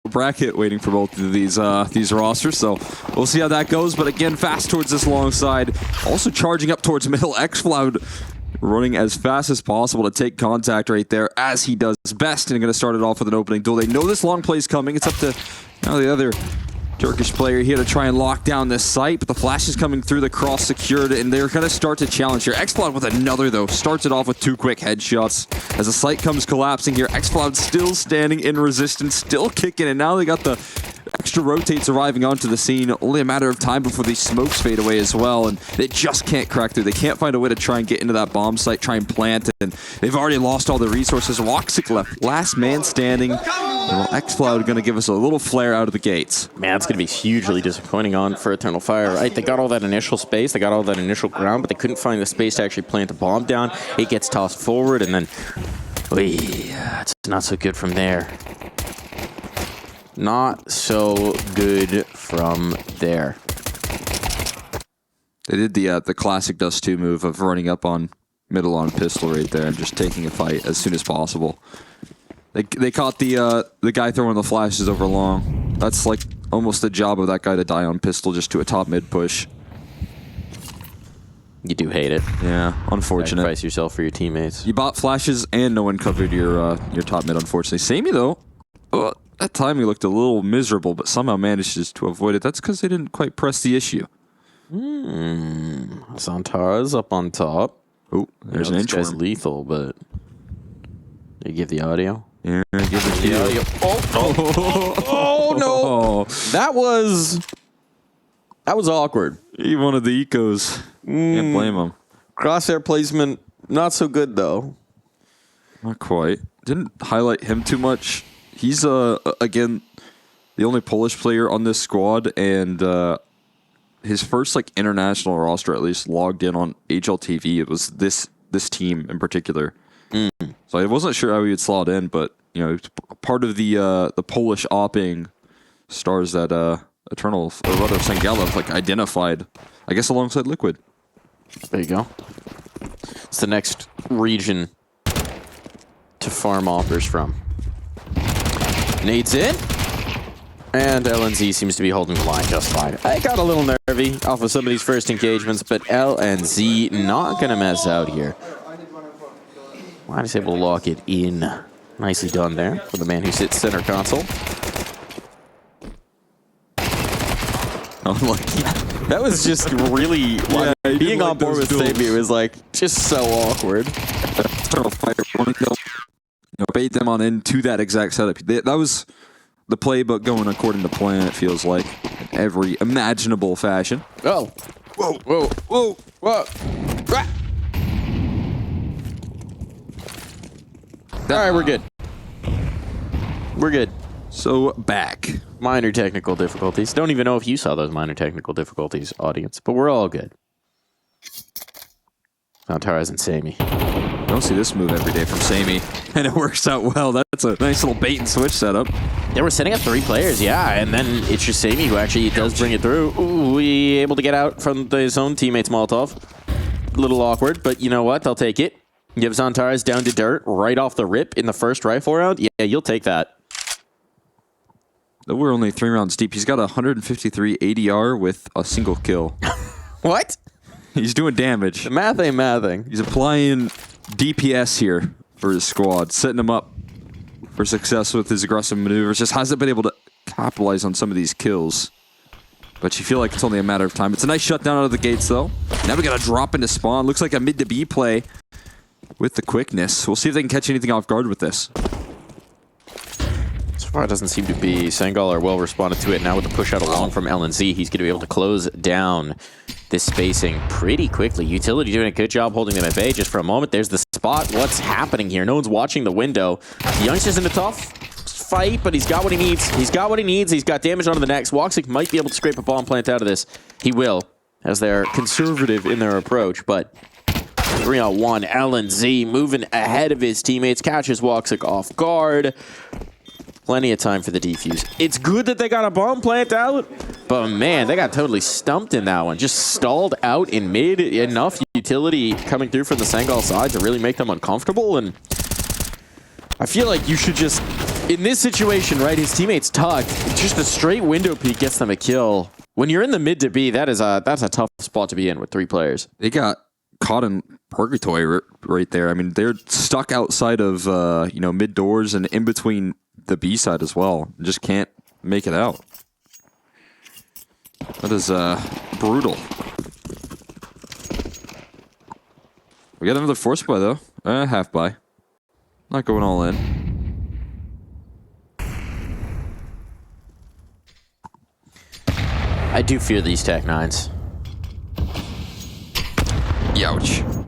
bracket waiting for both of these rosters, so we'll see how that goes. But again, fast towards this long side, also charging up towards middle. xCloud running as fast as possible to take contact right there, as he does best, and going to start it off with an opening duel. They know this long play is coming. It's up to now the other Turkish player here to try and lock down this site, but the flash is coming through, the cross secured, and they're going to start to challenge here. xCloud with another, though, starts it off with 2 quick headshots. As the site comes collapsing here, xCloud still standing in resistance, still kicking, and now they got the extra rotates arriving onto the scene. Only a matter of time before these smokes fade away as well, and they just can't crack through. They can't find a way to try and get into that bomb site, try and plant it, and they've already lost all the resources. Woxic left, last man standing. Well, xCloud going to give us a little flare out of the gates. Man, it's going to be hugely disappointing on for Eternal Fire, right? They got all that initial space, they got all that initial ground, but they couldn't find the space to actually plant a bomb down. It gets tossed forward, and then, it's not so good from there. Not so good from there. They did the classic Dust2 move of running up on middle on pistol right there and just taking a fight as soon as possible. They caught the guy throwing the flashes over long. That's like almost the job of that guy to die on pistol, just to a top mid push. You do hate it. Yeah, unfortunate. Sacrifice yourself for your teammates. You bought flashes and no one covered your top mid, unfortunately. Sammy though, that timing looked a little miserable, but somehow manages to avoid it. That's because they didn't quite press the issue. Zantara's up on top. Oh, there's an inch. This guy's lethal, but they give the audio. Yeah, give it the audio. Oh no! That was awkward. He wanted the ecos. Can't blame him. Crosshair placement, not so good though. Not quite. Didn't highlight him too much. He's again the only Polish player on this squad, and his first like international roster at least logged in on HLTV. It was this team in particular. So I wasn't sure how he would slot in, but you know, part of the Polish opping stars that Eternal, or rather Sangal, like identified, I guess, alongside Liquid. There you go. It's the next region to farm offers from. Nades in, and LNZ seems to be holding the line just fine. I got a little nervy off of some of these first engagements, but LNZ not gonna mess out here. Why is able to lock it in? Nicely done there for the man who sits center console. Unlucky. That was just really, being on board with Sammy was like just so awkward. Eternal Fire wanting to bait them on into that exact setup. That was the playbook going according to plan, it feels like, in every imaginable fashion. Oh. Whoa, whoa, whoa, whoa. Ah. All right, we're good. We're good. So, back. Minor technical difficulties. Don't even know if you saw those minor technical difficulties, audience, but we're all good. Zantara's and Sammy. I don't see this move every day from Sammy, and it works out well. That's a nice little bait and switch setup. Yeah, we're setting up 3 players, yeah, and then it's just Sammy who actually does bring it through. Ooh, he able to get out from his own teammate's Molotov. A little awkward, but you know what? They'll take it. Give Zantara's down to dirt right off the rip in the first rifle round. Yeah, you'll take that. We're only 3 rounds deep. He's got 153 ADR with a single kill. What? He's doing damage. The math ain't mathing. He's applying DPS here for his squad, setting him up for success with his aggressive maneuvers. Just hasn't been able to capitalize on some of these kills. But you feel like it's only a matter of time. It's a nice shutdown out of the gates, though. Now we got to drop into spawn. Looks like a mid to B play with the quickness. We'll see if they can catch anything off guard with this. So far, it doesn't seem to be. Sangal are well responded to it. Now with the push out along from LNZ, he's going to be able to close down this spacing pretty quickly. Utility doing a good job holding them at bay just for a moment. There's the spot. What's happening here? No one's watching the window. Youngster's in a tough fight, but he's got what he needs. He's got what he needs. He's got damage onto the next. Woxic might be able to scrape a bomb plant out of this. He will, as they're conservative in their approach, but 3-on-1. LNZ moving ahead of his teammates. Catches Woxic off guard. Plenty of time for the defuse. It's good that they got a bomb plant out, but man, they got totally stumped in that one. Just stalled out in mid. Enough utility coming through from the Sangal side to really make them uncomfortable, and I feel like you should just in this situation, right, his teammate's tucked. Just a straight window peek gets them a kill. When you're in the mid to B, that's a tough spot to be in with 3 players. They got caught in purgatory right there. I mean, they're stuck outside of mid doors and in between the B side as well. Just can't make it out. That is brutal. We got another force buy though. Half buy. Not going all in. I do fear these Tech 9s. Youch.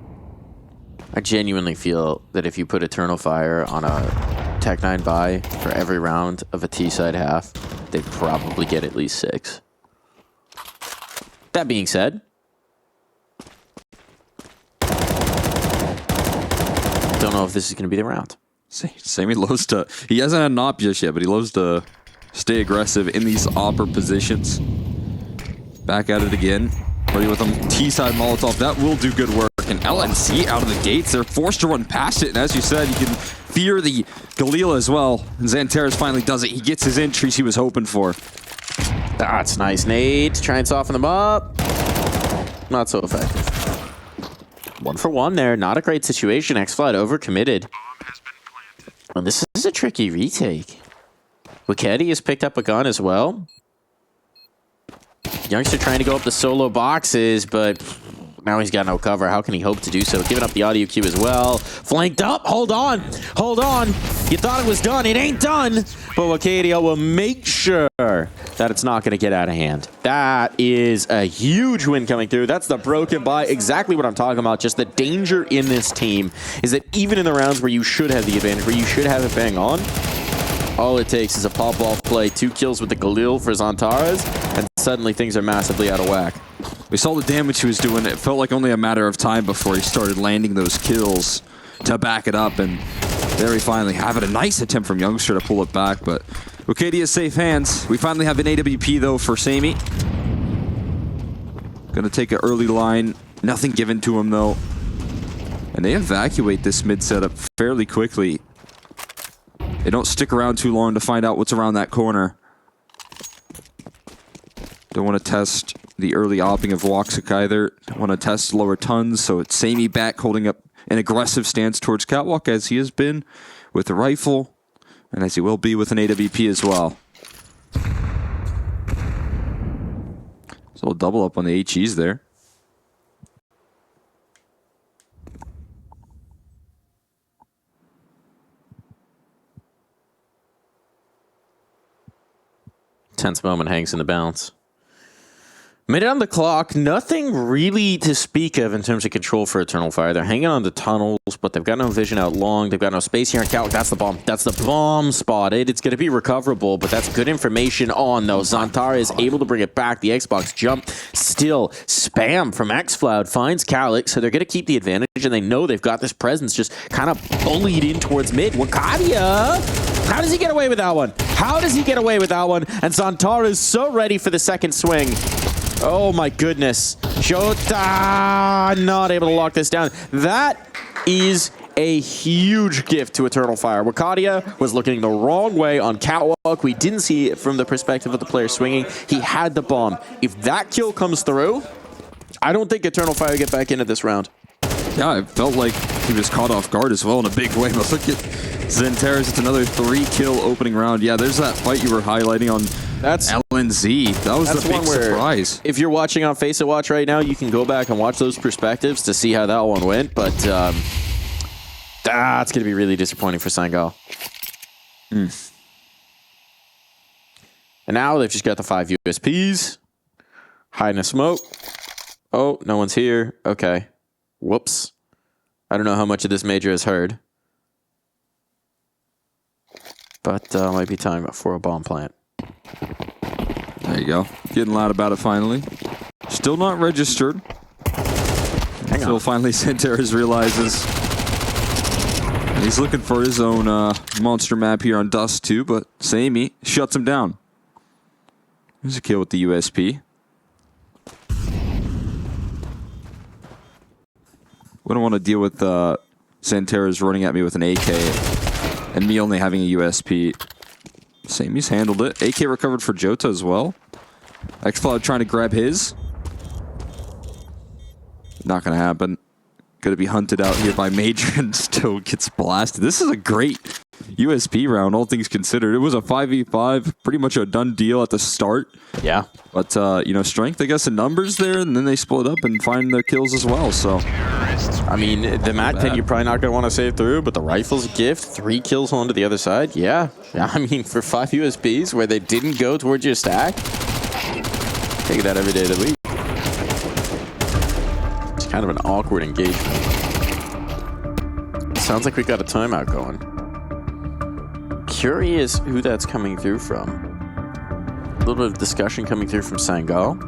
I genuinely feel that if you put Eternal Fire on a Tech 9 buy for every round of a T-side half, they'd probably get at least 6. That being said, don't know if this is going to be the round. Sammy loves to... He hasn't had an op just yet, but he loves to stay aggressive in these opper positions. Back at it again. Ready with them. T-side Molotov. That will do good work. And LNC out of the gates. They're forced to run past it. And as you said, you can fear the Galila as well. And Xantares finally does it. He gets his entries he was hoping for. That's nice. Nade to try and soften them up. Not so effective. 1 for 1 there. Not a great situation. X-Flood overcommitted. And this is a tricky retake. Wikedi has picked up a gun as well. Youngster trying to go up the solo boxes, but now he's got no cover. How can he hope to do so? Giving up the audio cue as well. Flanked up. Hold on. Hold on. You thought it was done. It ain't done. But Wacadia will make sure that it's not going to get out of hand. That is a huge win coming through. That's the broken buy. Exactly what I'm talking about. Just the danger in this team is that even in the rounds where you should have the advantage, where you should have it bang on, all it takes is a pop-off play, 2 kills with the Galil for Xantares, and suddenly things are massively out of whack. We saw the damage he was doing. It felt like only a matter of time before he started landing those kills to back it up, and there we finally have it. A nice attempt from Youngster to pull it back, but Wikadia's safe hands. We finally have an AWP, though, for Sammy. Gonna take an early line. Nothing given to him, though. And they evacuate this mid setup fairly quickly. They don't stick around too long to find out what's around that corner. Don't want to test the early opping of Woxic either. Don't want to test lower tons, so it's Sammy back holding up an aggressive stance towards Catwalk as he has been with the rifle, and as he will be with an AWP as well. So we'll double up on the HEs there. Tense moment hangs in the balance. Made it on the clock. Nothing really to speak of in terms of control for Eternal Fire. They're hanging on the tunnels, but they've got no vision out long. They've got no space here in Catwalk. That's the bomb. That's the bomb spotted. It's going to be recoverable, but that's good information on, though. Xantar is able to bring it back. The Xbox jump still spam from Xfloud finds Calyx, so they're going to keep the advantage, and they know they've got this presence just kind of bullied in towards mid. Wakadia! How does he get away with that one? How does he get away with that one? And Xantar is so ready for the second swing. Oh my goodness. Shota not able to lock this down. That is a huge gift to Eternal Fire. Wakadia was looking the wrong way on Catwalk. We didn't see it from the perspective of the player swinging. He had the bomb. If that kill comes through, I don't think Eternal Fire get back into this round. Yeah, it felt like he was caught off guard as well in a big way. But look at Xantares. It's another 3-kill opening round. Yeah, there's that fight you were highlighting on LNZ. That was the big surprise. If you're watching on Face It Watch right now, you can go back and watch those perspectives to see how that one went. But that's going to be really disappointing for Sangal. And now they've just got the 5 USPs. Hiding a smoke. Oh, no one's here. Okay. Whoops. I don't know how much of this Major has heard. But might be time for a bomb plant. There you go. Getting loud about it finally. Still not registered. Until finally Xantares realizes he's looking for his own monster map here on Dust2, but Sammy shuts him down. There's a kill with the USP. We don't want to deal with Xantares running at me with an AK and me only having a USP. Sammy's handled it. AK recovered for Jota as well. xCloud trying to grab his. Not going to happen. Going to be hunted out here by Major and still gets blasted. This is a great USP round, all things considered. It was a 5v5, pretty much a done deal at the start. Yeah. But, you know, strength, I guess, in numbers there, and then they split up and find their kills as well, so. I mean, the Mat 10 you're probably not going to want to save through, but the rifle's a gift. 3 kills onto the other side. Yeah. I mean, for 5 USPs where they didn't go towards your stack, take that every day of the week. It's kind of an awkward engagement. Sounds like we got a timeout going. Curious who that's coming through from. A little bit of discussion coming through from Sangal.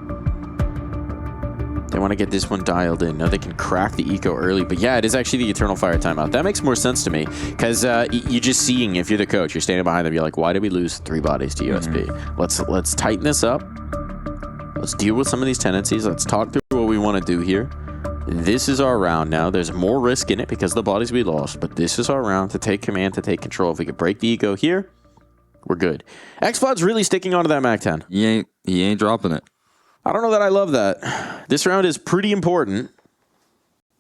They want to get this one dialed in. Now they can crack the eco early, but yeah, it is actually the Eternal Fire timeout. That makes more sense to me because you're just seeing, if you're the coach, you're standing behind them, you're like, why did we lose 3 bodies to USP? Let's tighten this up. Let's deal with some of these tendencies. Let's talk through what we want to do here. This is our round now. There's more risk in it because of the bodies we lost, but this is our round to take command, to take control. If we could break the ego here, we're good. xCloud's really sticking onto that Mac 10. He ain't dropping it. I don't know that I love that. This round is pretty important.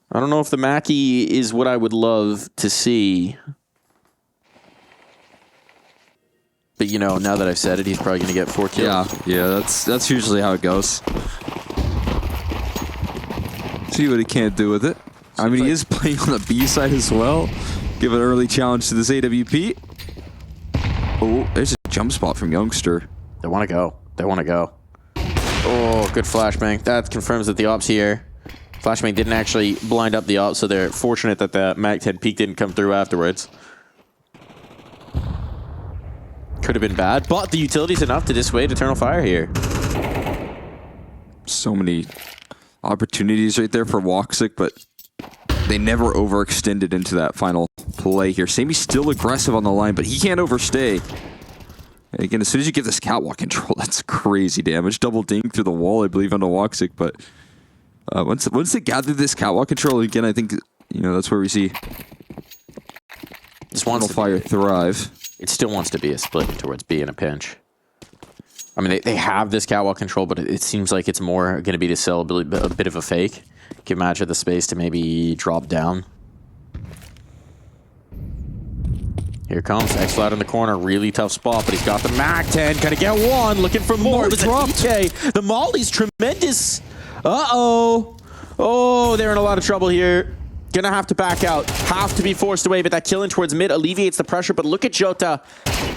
I don't know if the Mackie is what I would love to see. But, you know, now that I've said it, he's probably going to get 4 kills. Yeah, that's usually how it goes. See what he can't do with it. I mean, he is playing on the B side as well. Give an early challenge to this AWP. Oh, there's a jump spot from Youngster. They want to go. They want to go. Oh, good flashbang. That confirms that the op's here. Flashbang didn't actually blind up the op, so they're fortunate that the Mac 10 peak didn't come through afterwards. Could have been bad, but the utility's enough to dissuade Eternal Fire here. So many opportunities right there for Woxic, but they never overextended into that final play here. Sammy's still aggressive on the line, but he can't overstay. And again, as soon as you give this catwalk control, that's crazy damage. Double ding through the wall, I believe, onto Woxic, but once they gather this catwalk control again, I think, you know, that's where we see Eternal Fire thrive. It still wants to be a split towards B in a pinch. I mean, they have this catwalk control, but it seems like it's more going to be to sell a bit of a fake. Give Matcha the space to maybe drop down. Here comes xCloud in the corner. Really tough spot, but he's got the Mac 10. Gonna get one. Looking for more. The Molly's tremendous. Uh-oh. Oh, they're in a lot of trouble here. Gonna have to back out. Have to be forced away, but that killing towards mid alleviates the pressure. But look at Jota.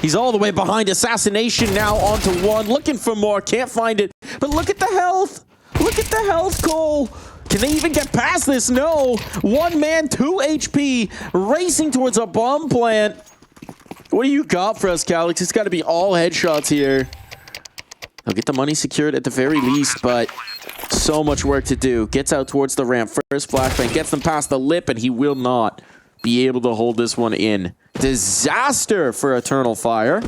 He's all the way behind. Assassination now onto one. Looking for more. Can't find it. But look at the health. Look at the health, Cole. Can they even get past this? No. 1 man, 2 HP. Racing towards a bomb plant. What do you got for us, Calix? It's got to be all headshots here. They'll get the money secured at the very least, but so much work to do. Gets out towards the ramp. First flashbang. Gets them past the lip, and he will not be able to hold this one in. Disaster for Eternal Fire.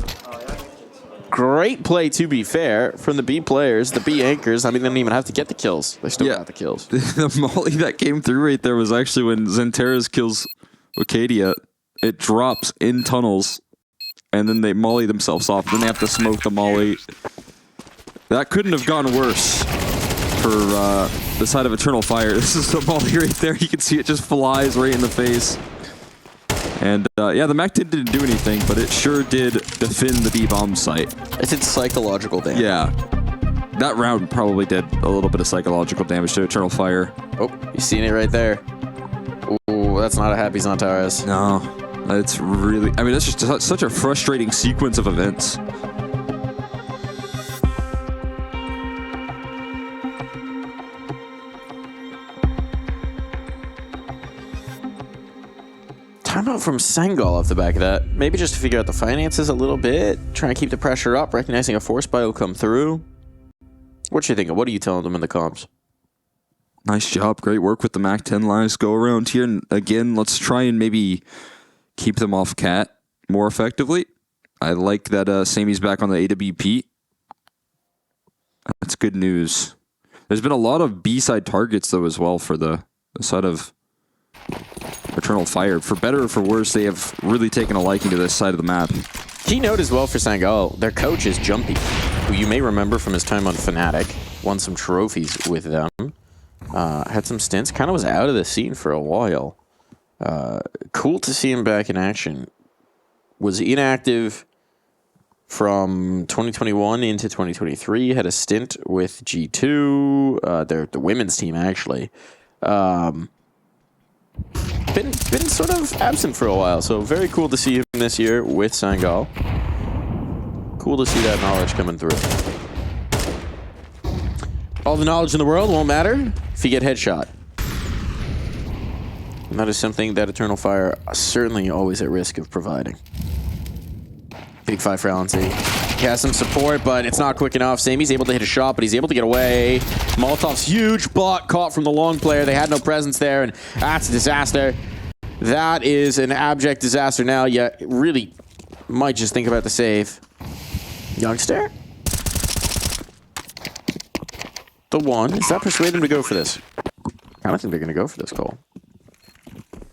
Great play, to be fair, from the B players, the B anchors. I mean, they didn't even have to get the kills. They still got the kills. The molly that came through right there was actually when Xanteras kills Acadia. It drops in tunnels, and then they molly themselves off. Then they have to smoke the molly. That couldn't have gone worse for the side of Eternal Fire. This is the molly right there. You can see it just flies right in the face. And yeah, the Mac didn't do anything, but it sure did defend the B-bomb site. It did psychological damage. Yeah. That round probably did a little bit of psychological damage to Eternal Fire. Oh, you seen it right there. Ooh, that's not a happy Xantares. No, it's really... I mean, that's just such a frustrating sequence of events. Timeout from Sangal off the back of that. Maybe just to figure out the finances a little bit. Try and keep the pressure up, recognizing a force buy will come through. What you thinking? What are you telling them in the comms? Nice job. Great work with the Mac 10 lines go around here. And again, let's try and maybe keep them off Cat more effectively. I like that Sammy's back on the AWP. That's good news. There's been a lot of B-side targets, though, as well for the side of Eternal Fire. For better or for worse, they have really taken a liking to this side of the map. Key note as well for Sangal, their coach is Jumpy, who you may remember from his time on Fnatic, won some trophies with them, had some stints, kind of was out of the scene for a while. Cool to see him back in action. Was inactive from 2021 into 2023, had a stint with G2, the women's team actually. Been sort of absent for a while, so very cool to see him this year with Sangal. Cool to see that knowledge coming through. All the knowledge in the world won't matter if you get headshot. And that is something that Eternal Fire are certainly always at risk of providing. Big 5 for LNC. He has some support, but it's not quick enough. Samy's able to hit a shot, but he's able to get away. Molotov's huge block caught from the long player. They had no presence there, and that's a disaster. That is an abject disaster now. Yeah, really might just think about the save. Youngster? The one. Does that persuade him to go for this? I don't think they're going to go for this, Cole.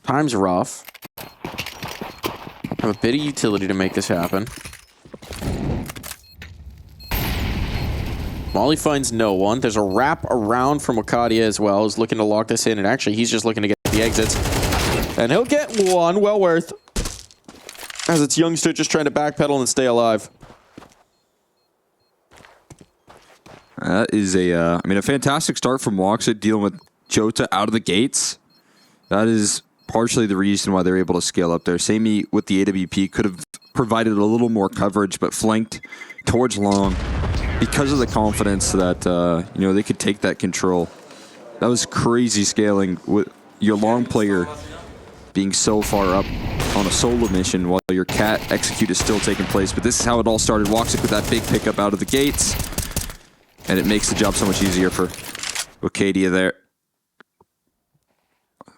Time's rough. Have a bit of utility to make this happen. Molly finds no one. There's a wrap around from Wakadia as well. He's looking to lock this in, and actually he's just looking to get the exits. And he'll get one, well worth. As it's Youngster just trying to backpedal and stay alive. That is a fantastic start from Woxit dealing with Jota out of the gates. That is partially the reason why they're able to scale up there. Sammy with the AWP could have provided a little more coverage, but flanked towards long because of the confidence that they could take that control. That was crazy scaling with your long player being so far up on a solo mission while your cat execute is still taking place. But this is how it all started. Woxic with that big pickup out of the gates, and it makes the job so much easier for Wakadia there.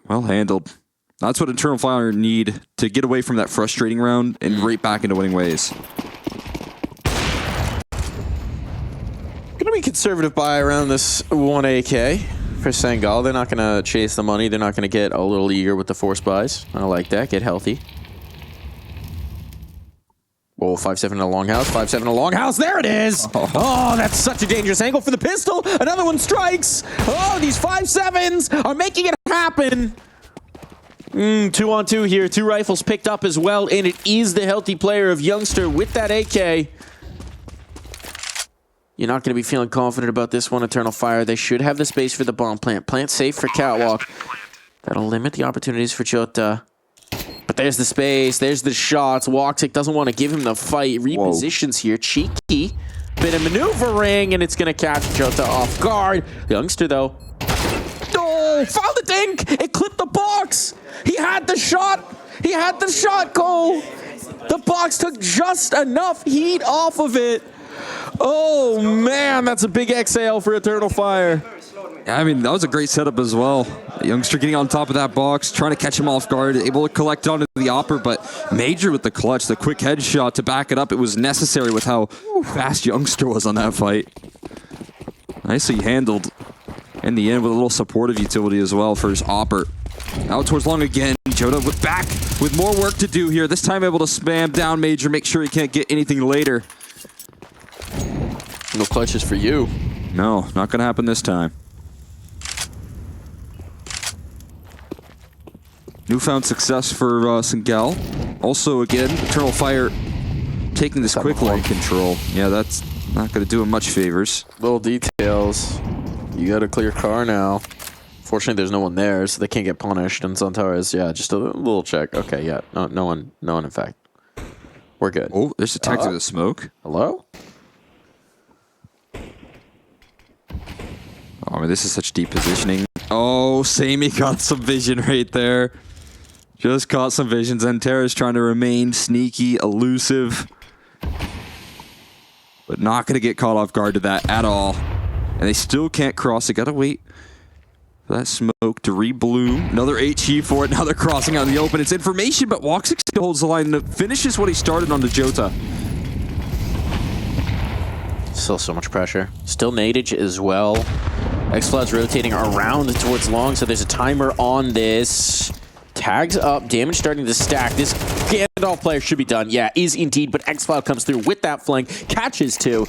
Well handled. That's what Eternal Fire need to get away from that frustrating round and right back into winning ways. Gonna be conservative buy around this 1 AK for Sangal. They're not gonna chase the money. They're not gonna get a little eager with the force buys. I like that. Get healthy. Oh, 5-7 in a longhouse. 5-7 in a longhouse. There it is. Oh, that's such a dangerous angle for the pistol. Another one strikes. Oh, these 5-7s are making it happen. 2-on-2 here. 2 rifles picked up as well, and it is the healthy player of Youngster with that AK. You're not going to be feeling confident about this one, Eternal Fire. They should have the space for the bomb plant. Plant safe for Catwalk. That'll limit the opportunities for Jota. But there's the space. There's the shots. Woxic doesn't want to give him the fight. Repositions here. Cheeky. Bit of maneuvering, and it's going to catch Jota off guard. Youngster, though. Oh, found the dink. It clipped the box. He had the shot. He had the shot, Cole. The box took just enough heat off of it. Oh, man, that's a big exhale for Eternal Fire. I mean, that was a great setup as well. Youngster getting on top of that box, trying to catch him off guard, able to collect onto the opper, but Major with the clutch, the quick headshot to back it up. It was necessary with how fast Youngster was on that fight. Nicely handled in the end with a little supportive utility as well for his opper. Out towards long again. Jota with back with more work to do here. This time able to spam down Major, make sure he can't get anything later. No clutches for you. No, not going to happen this time. Newfound success for Sangal. Also, again, Eternal Fire taking this quick long control. Yeah, that's not going to do him much favors. Little details. You got a clear car now. Fortunately, there's no one there, so they can't get punished. And Santares, yeah, just a little check. Okay, yeah, no one, in fact. We're good. Oh, there's a tactic of the smoke. Hello? Oh, I mean, this is such deep positioning. Oh, Sammy got some vision right there. Just caught some visions. And Tara's trying to remain sneaky, elusive. But not going to get caught off guard to that at all. And they still can't cross. They got to wait for that smoke to rebloom. Another HE for it. Now they're crossing out in the open. It's information, but Woxic still holds the line and finishes what he started on the Jota. Still so much pressure. Still Nadage as well. X-Flood's rotating around towards long, so there's a timer on this. Tags up, damage starting to stack. This Gandalf player should be done. Yeah, is indeed, but X-Cloud comes through with that flank, catches two.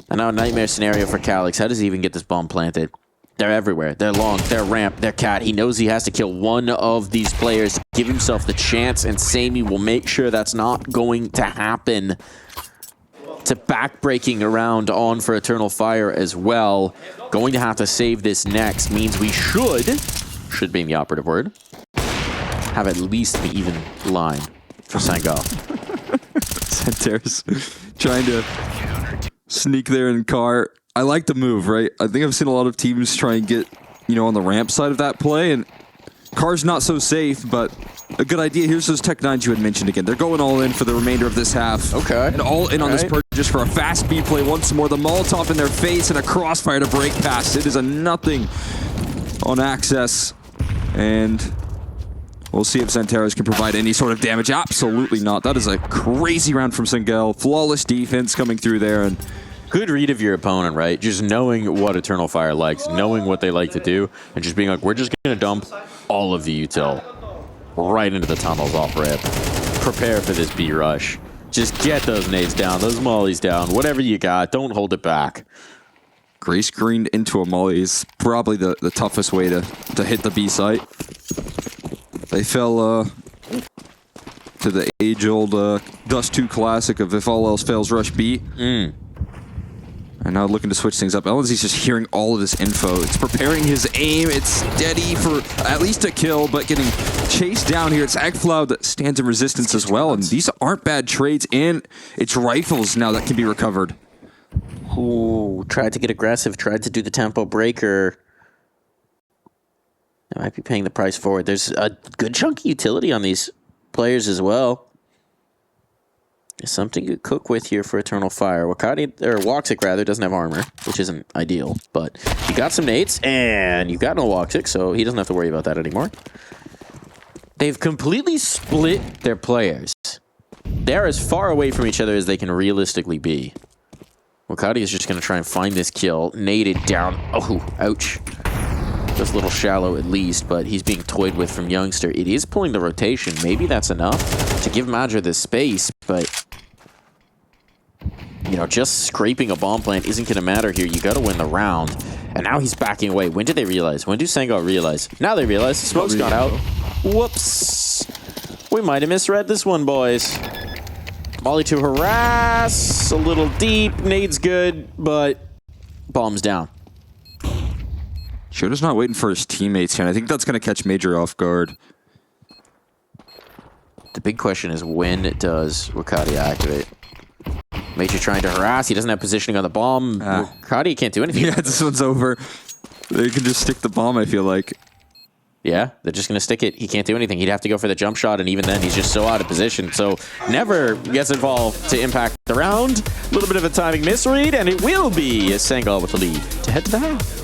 And now a nightmare scenario for Calyx. How does he even get this bomb planted? They're everywhere. They're long, they're ramp, they're cat. He knows he has to kill one of these players to give himself the chance, and Sammy will make sure that's not going to happen. To backbreaking around on for Eternal Fire as well. Going to have to save this next means we should be the operative word, have at least the even line for Sangal. Santer's trying to sneak there in car. I like the move, right? I think I've seen a lot of teams try and get, on the ramp side of that play, and car's not so safe, but a good idea. Here's those Tech 9s you had mentioned again. They're going all in for the remainder of this half. Okay. And all in on this purchase for a fast B play once more. The Molotov in their face and a crossfire to break past. It is a nothing on access. And we'll see if Santeros can provide any sort of damage. Absolutely not. That is a crazy round from Sangal. Flawless defense coming through there. And good read of your opponent, right? Just knowing what Eternal Fire likes, knowing what they like to do, and just being like, we're just going to dump all of the util right into the tunnels off rip. Prepare for this B rush. Just get those nades down, those mollies down, whatever you got. Don't hold it back. Gray screened into a molly is probably the toughest way to hit the B site. They fell to the age-old Dust2 classic of if all else fails, rush B. And now looking to switch things up. LNZ's just hearing all of this info. It's preparing his aim. It's steady for at least a kill, but getting chased down here. It's Agflow that stands in resistance as well. And these aren't bad trades. And it's rifles now that can be recovered. Ooh, tried to get aggressive, tried to do the tempo breaker. They might be paying the price for it. There's a good chunk of utility on these players as well. There's something you cook with here for Eternal Fire. Wakati, or Woxic rather, doesn't have armor, which isn't ideal, but you got some nades, and you've got no Woxic, so he doesn't have to worry about that anymore. They've completely split their players. They're as far away from each other as they can realistically be. Wakati is just going to try and find this kill. Naded down. Oh, ouch. Just a little shallow at least, but he's being toyed with from Youngster. It is pulling the rotation. Maybe that's enough to give Madra this space, but just scraping a bomb plant isn't going to matter here. You got to win the round. And now he's backing away. When did they realize? When do Sangal realize? Now they realize the smoke's gone out. Whoops. We might have misread this one, boys. Molly to harass. A little deep. Nade's good, but bomb's down. Shoda's not waiting for his teammates here. I think that's going to catch Major off guard. The big question is, when does Wakati activate? Major trying to harass. He doesn't have positioning on the bomb. Wakati can't do anything. Yeah, this one's over. They can just stick the bomb, I feel like. Yeah, they're just going to stick it. He can't do anything. He'd have to go for the jump shot, and even then, he's just so out of position. So, never gets involved to impact the round. A little bit of a timing misread, and it will be Sangal with the lead to head to the half.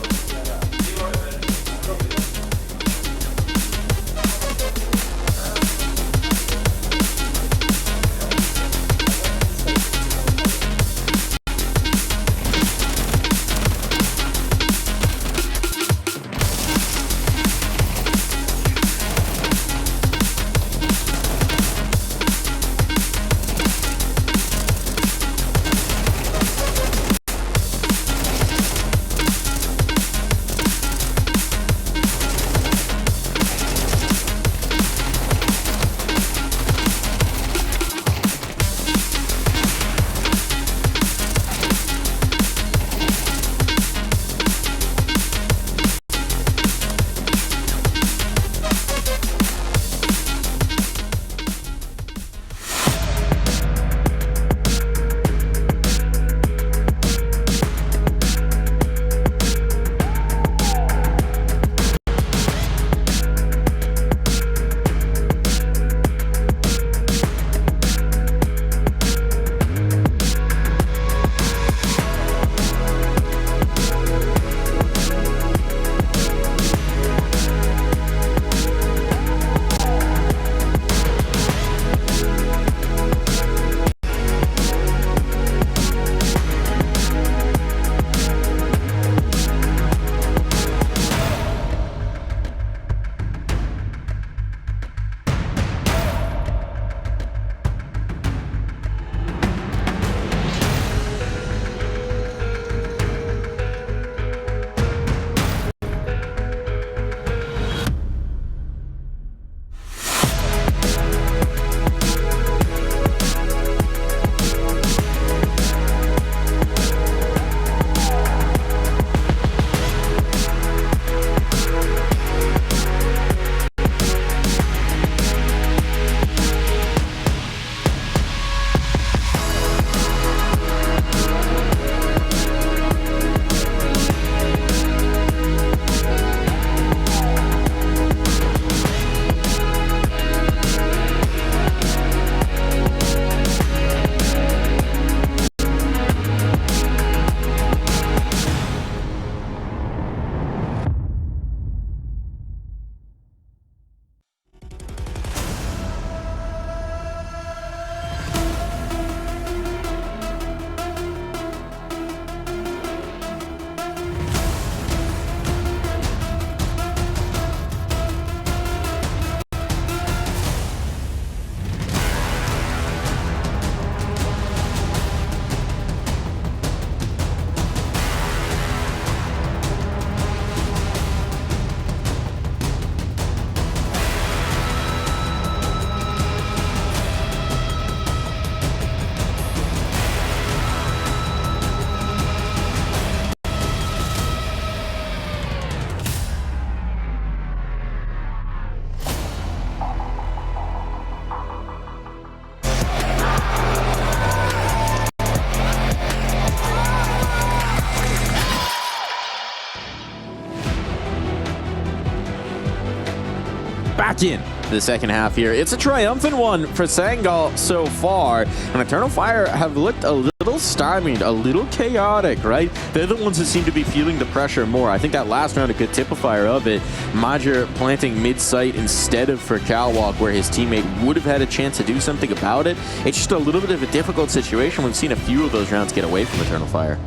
back in the second half here. It's a triumphant one for Sangal so far, and Eternal Fire have looked a little stymied, a little chaotic, right? They're the ones that seem to be feeling the pressure more. I think that last round a good typifier of it. Major planting mid-site instead of for Catwalk, where his teammate would have had a chance to do something about it. It's just a little bit of a difficult situation. We've seen a few of those rounds get away from Eternal Fire.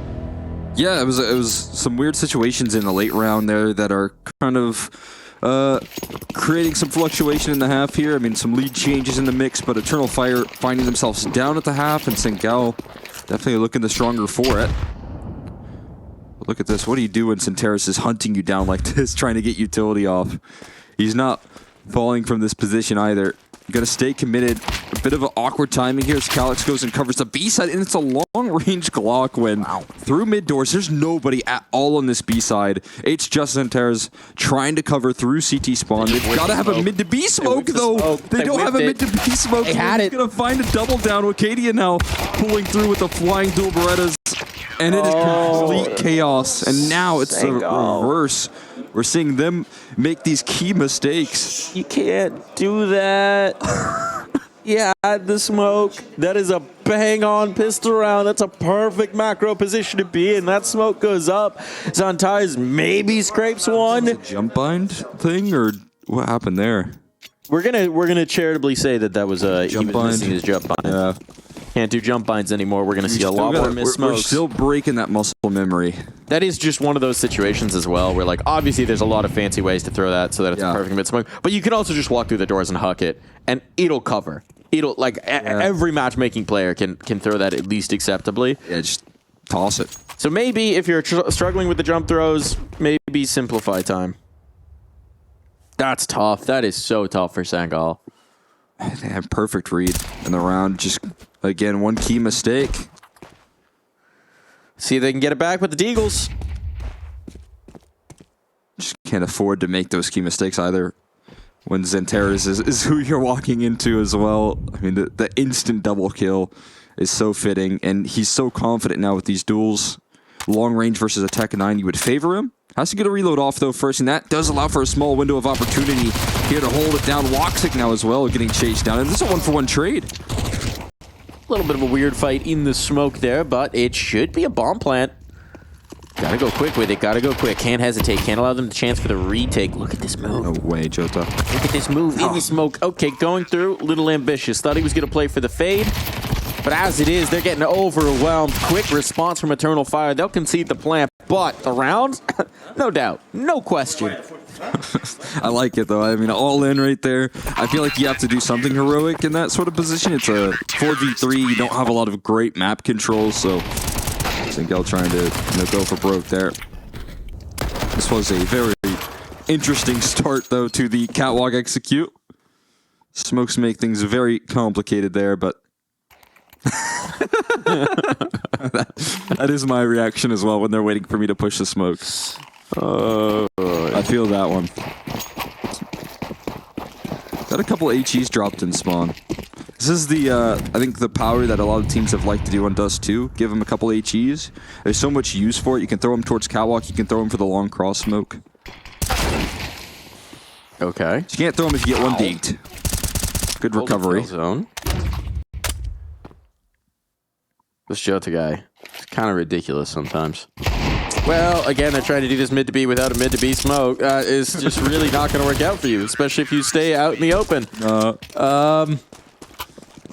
Yeah, it was some weird situations in the late round there that are kind of creating some fluctuation in the half here. I mean, some lead changes in the mix, but Eternal Fire finding themselves down at the half, and Sangal definitely looking the stronger for it. But look at this. What do you do when Centeris is hunting you down like this, trying to get utility off? He's not falling from this position either. Gonna stay committed. A bit of an awkward timing here as Calyx goes and covers the B side, and it's a long-range Glock when through mid doors. There's nobody at all on this B side. It's just Centeris trying to cover through CT spawn. They've got to have a mid to B smoke though. They don't have a mid to B smoke. They had it. Gonna find a double down. Acadia now pulling through with the flying dual Berettas, and it is complete chaos. And now it's a reverse. We're seeing them make these key mistakes. You can't do that. Yeah, the smoke. That is a bang-on pistol round. That's a perfect macro position to be in. That smoke goes up. Zantais maybe scrapes one. Jump bind thing, or what happened there? We're gonna charitably say that was he was missing his jump bind. Yeah. Can't do jump binds anymore. We're gonna see a lot more missed smokes. We're still breaking that muscle memory. That is just one of those situations as well, where like obviously there's a lot of fancy ways to throw that so that it's a perfect mid smoke, but you can also just walk through the doors and huck it, and it'll cover. It'll like every matchmaking player can throw that at least acceptably. Yeah, just toss it. So maybe if you're struggling with the jump throws, maybe simplify time. That's tough. That is so tough for Sangal. They had perfect read in the round. Just, again, one key mistake. See if they can get it back with the Deagles. Just can't afford to make those key mistakes either. When Zanteris is who you're walking into as well. I mean, the instant double kill is so fitting. And he's so confident now with these duels. Long range versus a Tech 9, you would favor him. Has to get a reload off, though, first, and that does allow for a small window of opportunity here to hold it down. Woxic now as well, getting chased down, and this is a one-for-one trade. A little bit of a weird fight in the smoke there, but it should be a bomb plant. Gotta go quick with it, gotta go quick. Can't hesitate, can't allow them the chance for the retake. Look at this move. No way, Jota. Look at this move in the smoke. Okay, going through, little ambitious. Thought he was gonna play for the fade. But as it is, they're getting overwhelmed. Quick response from Eternal Fire. They'll concede the plant, but the round, no doubt, no question. I like it, though. I mean, all in right there. I feel like you have to do something heroic in that sort of position. It's a 4v3. You don't have a lot of great map control, so Sangal trying to go for broke there. This was a very interesting start, though, to the Catwalk execute. Smokes make things very complicated there, but that is my reaction as well when they're waiting for me to push the smokes. I feel that one. Got a couple HEs dropped in spawn. This is the, I think the power that a lot of teams have liked to do on Dust2. Give them a couple HEs. There's so much use for it. You can throw them towards Catwalk. You can throw them for the long cross smoke. Okay. So you can't throw them if you get one deked. Good recovery. Zone. This Jota guy is kind of ridiculous sometimes. Well, again, they're trying to do this mid to B without a mid to B smoke. Is just really not going to work out for you, especially if you stay out in the open.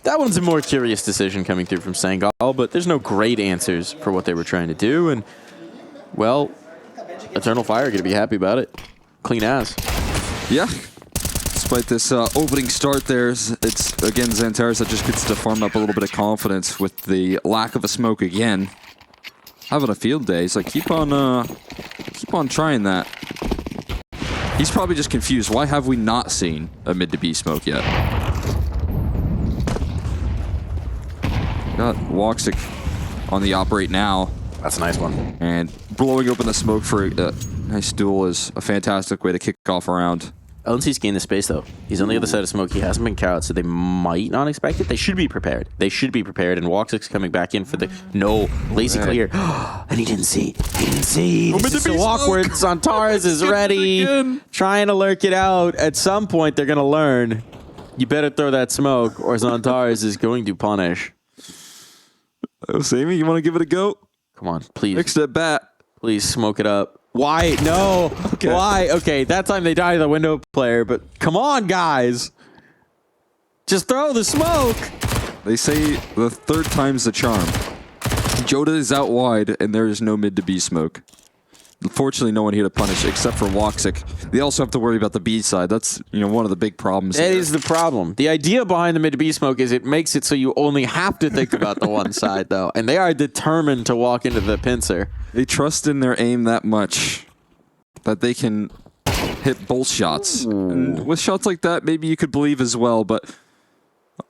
That one's a more curious decision coming through from Sangal, but there's no great answers for what they were trying to do. And, well, Eternal Fire are going to be happy about it. Clean as. Yeah. Despite this opening start there, it's, again, Zanteris that just gets to farm up a little bit of confidence with the lack of a smoke again. Having a field day. He's like, keep on trying that. He's probably just confused. Why have we not seen a mid to B smoke yet? Got Woxic on the operate now. That's a nice one. And blowing open the smoke for a nice duel is a fantastic way to kick off a round. LNC's gained the space, though. He's on the other side of smoke. He hasn't been cowed, so they might not expect it. They should be prepared. They should be prepared, and Woxic's coming back in for the... No, lazy clear. And he didn't see. He didn't see. This is so awkward. Zantares is ready, trying to lurk it out. At some point, they're going to learn. You better throw that smoke, or Zantares is going to punish. Oh, Sammy, you want to give it a go? Come on, please. Next at bat. Please smoke it up. Why? No. Okay. Why? Okay, that time they died to the window player, but come on, guys. Just throw the smoke. They say the third time's the charm. Joda is out wide, and there is no mid to B smoke. Unfortunately, no one here to punish except for Woxic. They also have to worry about the B side. That's, you know, one of the big problems. That is the problem. The idea behind the mid to B smoke is it makes it so you only have to think about the one side, though. And they are determined to walk into the pincer. They trust in their aim that much that they can hit both shots. And with shots like that, maybe you could believe as well, but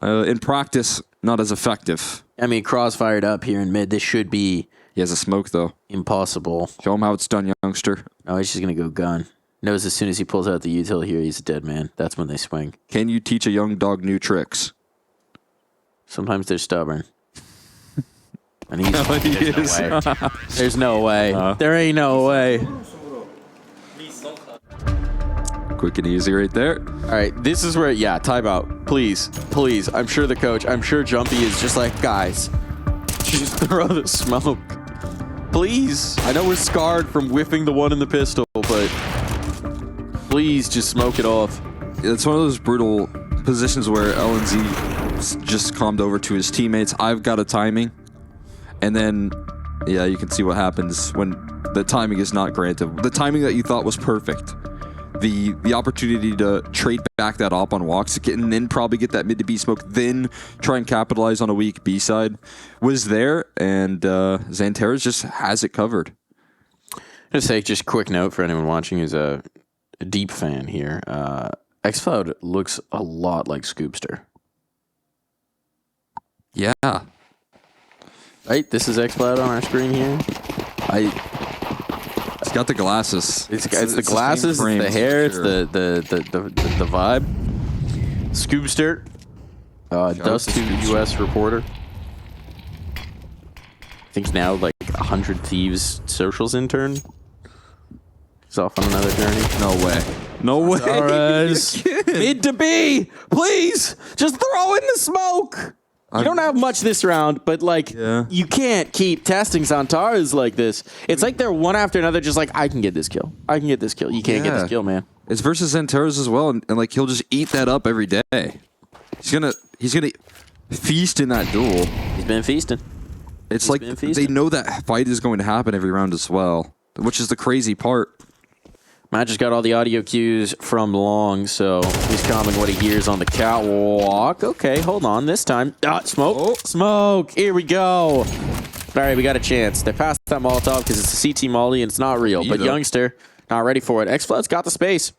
in practice, not as effective. I mean, crossfired up here in mid. This should be... He has a smoke, though. Impossible. Show him how it's done, youngster. No, he's just going to go gun. Knows as soon as he pulls out the util here, he's a dead man. That's when they swing. Can you teach a young dog new tricks? Sometimes they're stubborn. And he's... No, he is. No way. There's no way. There ain't no way. Quick and easy right there. All right, this is where... Yeah, timeout. Please. Please. I'm sure the coach, I'm sure Jumpy is just like, guys, just throw the smoke. Please. I know we're scarred from whiffing the one in the pistol, but please just smoke it off. It's one of those brutal positions where LNZ just calmed over to his teammates. I've got a timing. And then, yeah, you can see what happens when the timing is not granted. The timing that you thought was perfect. The opportunity to trade back that op on Woxic and then probably get that mid to B smoke, then try and capitalize on a weak B side was there, and Zantares just has it covered. Just say, just quick note for anyone watching who's a deep fan here. xCloud looks a lot like Scoopster. Yeah. Right? This is xCloud on our screen here. It's got the glasses. It's the glasses, it's the hair, it's the vibe. Scoopster, Dust2 US reporter. I think he's now like 100 Thieves socials intern. He's off on another journey. No way. No way. Mid to B, please, just throw in the smoke. You don't have much this round, but like you can't keep testing Zantares like this. It's like they're one after another, just like, I can get this kill. I can get this kill. You can't get this kill, man. It's versus Zantares as well, and like he'll just eat that up every day. He's gonna feast in that duel. He's been feasting. It's like they know that fight is going to happen every round as well, which is the crazy part. Matt just got all the audio cues from Long, so he's calming what he hears on the catwalk. Okay, hold on. This time, smoke. Oh. Smoke. Here we go. All right, we got a chance. They passed that Molotov because it's a CT molly and it's not real. But youngster, not ready for it. xCloud's got the space.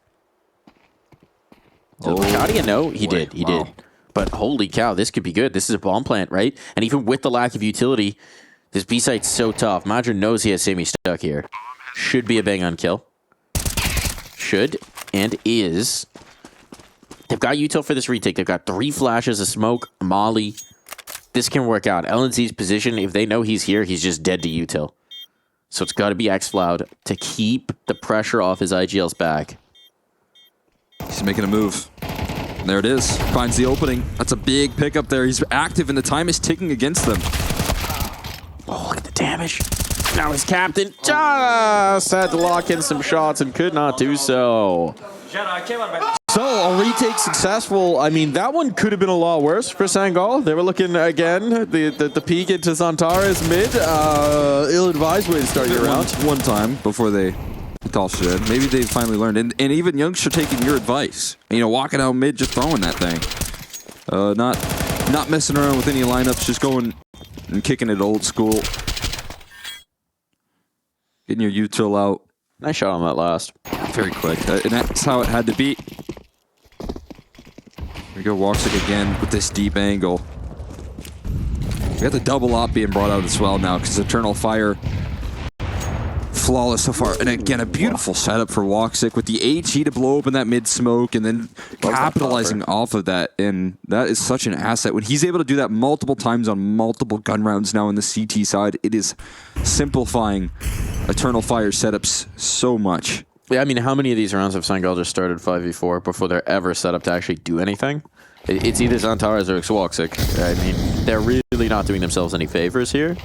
How do you know? He did. He did. But holy cow, this could be good. This is a bomb plant, right? And even with the lack of utility, this B site's so tough. Madra knows he has Sammy stuck here. Should be a bang on kill. Should and is. They've got util for this retake. They've got 3 flashes of smoke, molly. This can work out. LNZ's position, if they know he's here, he's just dead to util. So it's got to be xCloud to keep the pressure off his IGL's back. He's making a move. And there it is. Finds the opening. That's a big pickup there. He's active and the time is ticking against them. Oh, look at the damage. Now his captain just had to lock in some shots and could not do so. So, a retake successful. I mean, that one could have been a lot worse for Sangal. They were looking, again, the peek into Zantares mid. Ill-advised way to start your round. One time before they tossed it in. Maybe they finally learned. And even youngster taking your advice. You know, walking out mid, just throwing that thing. Not messing around with any lineups, just going and kicking it old school. Getting your util out. Nice shot on that last. Very quick. And that's how it had to be. Here we go, Woxic again with this deep angle. We got the double op being brought out as well now because Eternal Fire flawless so far. And again, a beautiful setup for Woxic with the HE to blow open that mid smoke and then capitalizing off of that. And that is such an asset. When he's able to do that multiple times on multiple gun rounds now on the CT side, it is simplifying Eternal Fire setups so much. Yeah, I mean, how many of these rounds have Sangal just started 5v4 before they're ever set up to actually do anything? It's either Xantares or Woxic. I mean, they're really not doing themselves any favors here.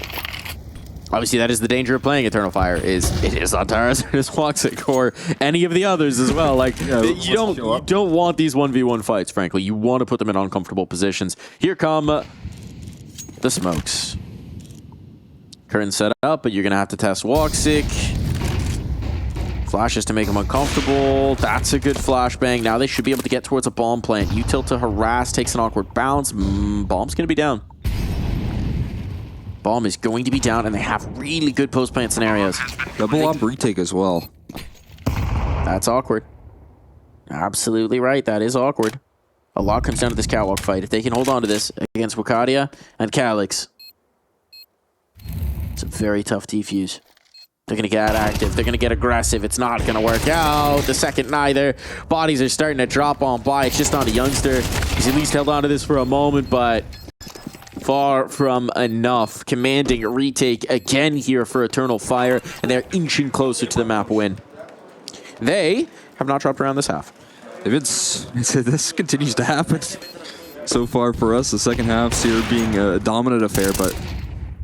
Obviously, that is the danger of playing Eternal Fire. It is Xantares or it's Woxic or any of the others as well. Like you don't want these 1v1 fights. Frankly, you want to put them in uncomfortable positions. Here come the smokes. Curtain set up, but you're gonna have to test Woxic. Flashes to make him uncomfortable. That's a good flashbang. Now they should be able to get towards a bomb plant. Util to harass, takes an awkward bounce. Bomb's going to be down. Bomb is going to be down, and they have really good post-plant scenarios. Double up retake as well. That's awkward. Absolutely right. That is awkward. A lot comes down to this catwalk fight. If they can hold on to this against Wakadia and Calyx, it's a very tough defuse. They're going to get active. They're going to get aggressive. It's not going to work out. The second neither. Bodies are starting to drop on by. It's just on a youngster. He's at least held on to this for a moment, but far from enough. Commanding a retake again here for Eternal Fire, and they're inching closer to the map win. They have not dropped around this half. If this continues to happen so far for us, the second half here being a dominant affair, but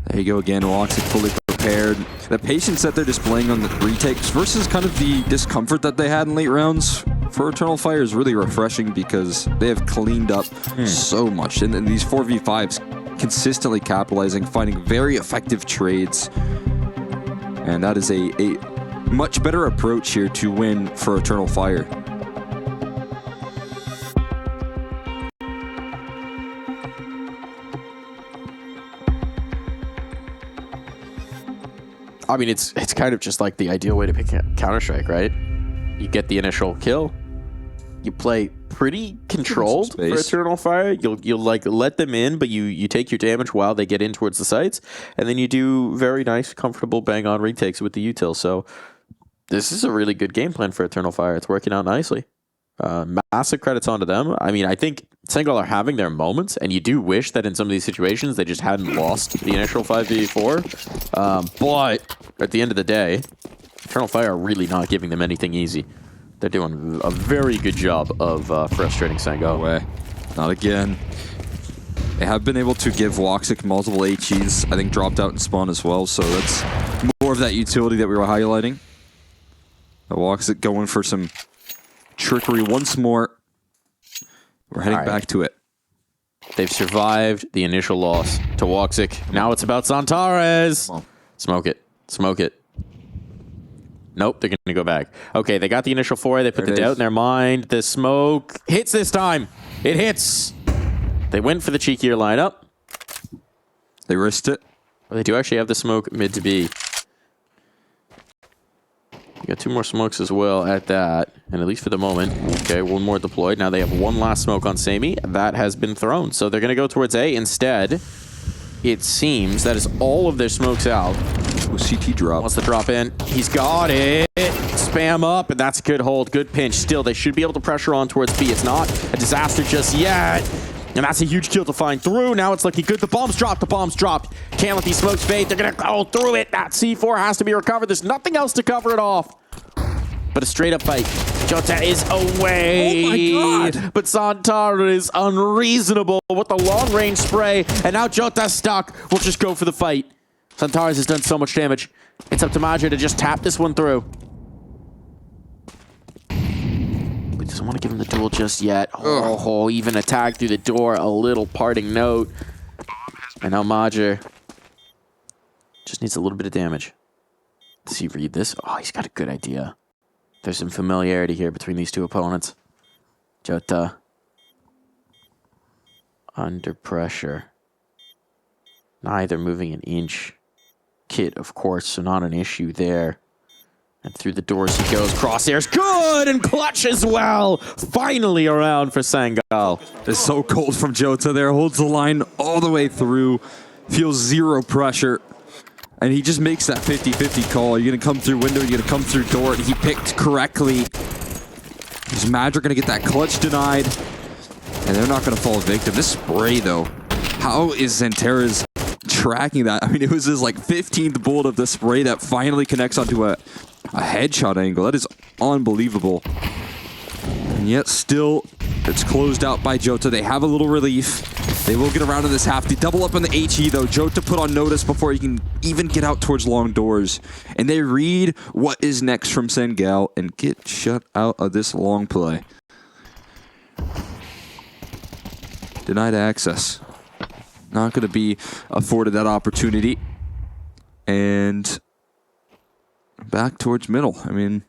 there you go again. Woxic fully prepared. The patience that they're displaying on the retakes versus kind of the discomfort that they had in late rounds for Eternal Fire is really refreshing because they have cleaned up so much. And these 4v5s consistently capitalizing, finding very effective trades. And that is a much better approach here to win for Eternal Fire. I mean, it's kind of just like the ideal way to pick Counter-Strike, right? You get the initial kill. You play pretty controlled for Eternal Fire. You'll like let them in, but you take your damage while they get in towards the sites, and then you do very nice, comfortable bang-on retakes with the util. So this is a really good game plan for Eternal Fire. It's working out nicely. Massive credits onto them. I mean, I think Sangal are having their moments, and you do wish that in some of these situations they just hadn't lost the initial 5v4. But at the end of the day, Eternal Fire are really not giving them anything easy. They're doing a very good job of frustrating Sangal. No way. Not again. They have been able to give Woxic multiple HEs. I think dropped out in spawn as well, so that's more of that utility that we were highlighting. Woxic going for some trickery once more. We're heading back to it. They've survived the initial loss to Woxic. Now it's about Xantares. Smoke it. Smoke it. Nope, they're going to go back. Okay, they got the initial foray. They put the doubt in their mind. The smoke hits this time. It hits. They went for the cheekier lineup. They risked it. Well, they do actually have the smoke mid to B. You got two more smokes as well at that, and at least for the moment. Okay, one more deployed. Now they have one last smoke on Sammy. That has been thrown, so they're going to go towards A. Instead, it seems that is all of their smokes out. CT drop. Wants to drop in. He's got it. Spam up, and that's a good hold. Good pinch. Still, they should be able to pressure on towards B. It's not a disaster just yet. And that's a huge kill to find through. Now it's looking good. The bomb's dropped. The bomb's dropped. Can't let these smokes fade. They're going to go through it. That C4 has to be recovered. There's nothing else to cover it off. But a straight-up fight. Jota is away. Oh, my God. But Xantares is unreasonable with the long-range spray. And now Jota's stuck. We'll just go for the fight. Xantares has done so much damage. It's up to Maja to just tap this one through. He doesn't want to give him the duel just yet. Oh, even a tag through the door. A little parting note. And now Maja just needs a little bit of damage. Does he read this? Oh, he's got a good idea. There's some familiarity here between these two opponents. Jota under pressure. Neither moving an inch. Kit, of course, so not an issue there. And through the doors he goes. Crosshairs good and clutch as well. Finally around for Sangal. It's so cold from Jota there. Holds the line all the way through. Feels zero pressure. And he just makes that 50-50 call. Are you going to come through window? Are you going to come through door? And he picked correctly. Is Magic going to get that clutch denied? And they're not going to fall victim. This spray, though. How is Zentera's tracking that? I mean, it was his like 15th bullet of the spray that finally connects onto a headshot angle. That is unbelievable. And yet still, it's closed out by Jota. They have a little relief. They will get around in this half. They double up on the HE, though. Jota put on notice before he can even get out towards long doors. And they read what is next from Sangal and get shut out of this long play. Denied access. Not going to be afforded that opportunity. And back towards middle. I mean,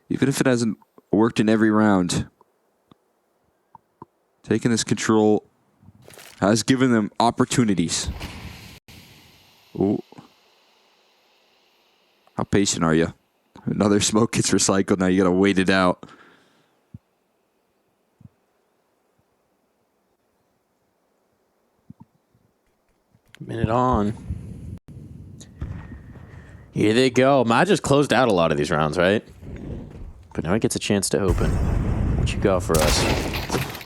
even if it hasn't worked in every round, taking this control has given them opportunities. Ooh. How patient are you? Another smoke gets recycled. Now you got to wait it out. Minute on. Here they go. Ma just closed out a lot of these rounds, right? But now he gets a chance to open. What you got for us?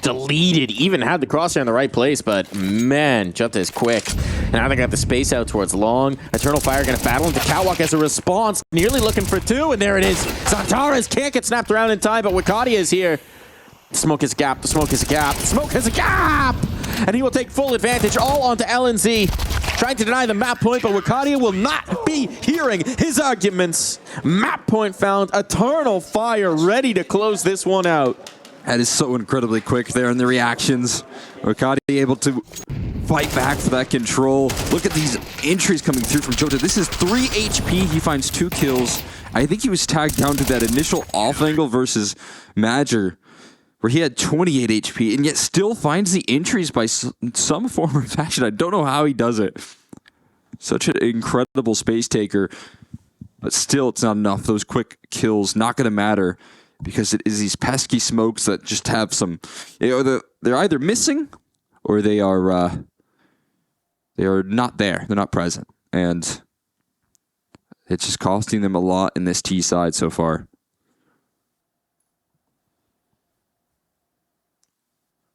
Deleted. Even had the crosshair in the right place, but man, Jota is quick. Now they got the space out towards long. Eternal Fire going to battle into Catwalk as a response. Nearly looking for two, and there it is. Zantares can't get snapped around in time, but Wakadia is here. The smoke is a gap. The smoke is a gap. The smoke is a gap! And he will take full advantage all onto LNZ. Trying to deny the map point, but Wakadia will not be hearing his arguments. Map point found. Eternal Fire ready to close this one out. That is so incredibly quick there in the reactions. Wakadia able to fight back for that control. Look at these entries coming through from Jota. This is 3 HP. He finds 2 kills. I think he was tagged down to that initial off angle versus Madger, where he had 28 HP and yet still finds the entries by some form or fashion. I don't know how he does it. Such an incredible space taker, but still it's not enough. Those quick kills not going to matter because it is these pesky smokes that just have some, they're either missing or they are not there. They're not present. And it's just costing them a lot in this T side so far.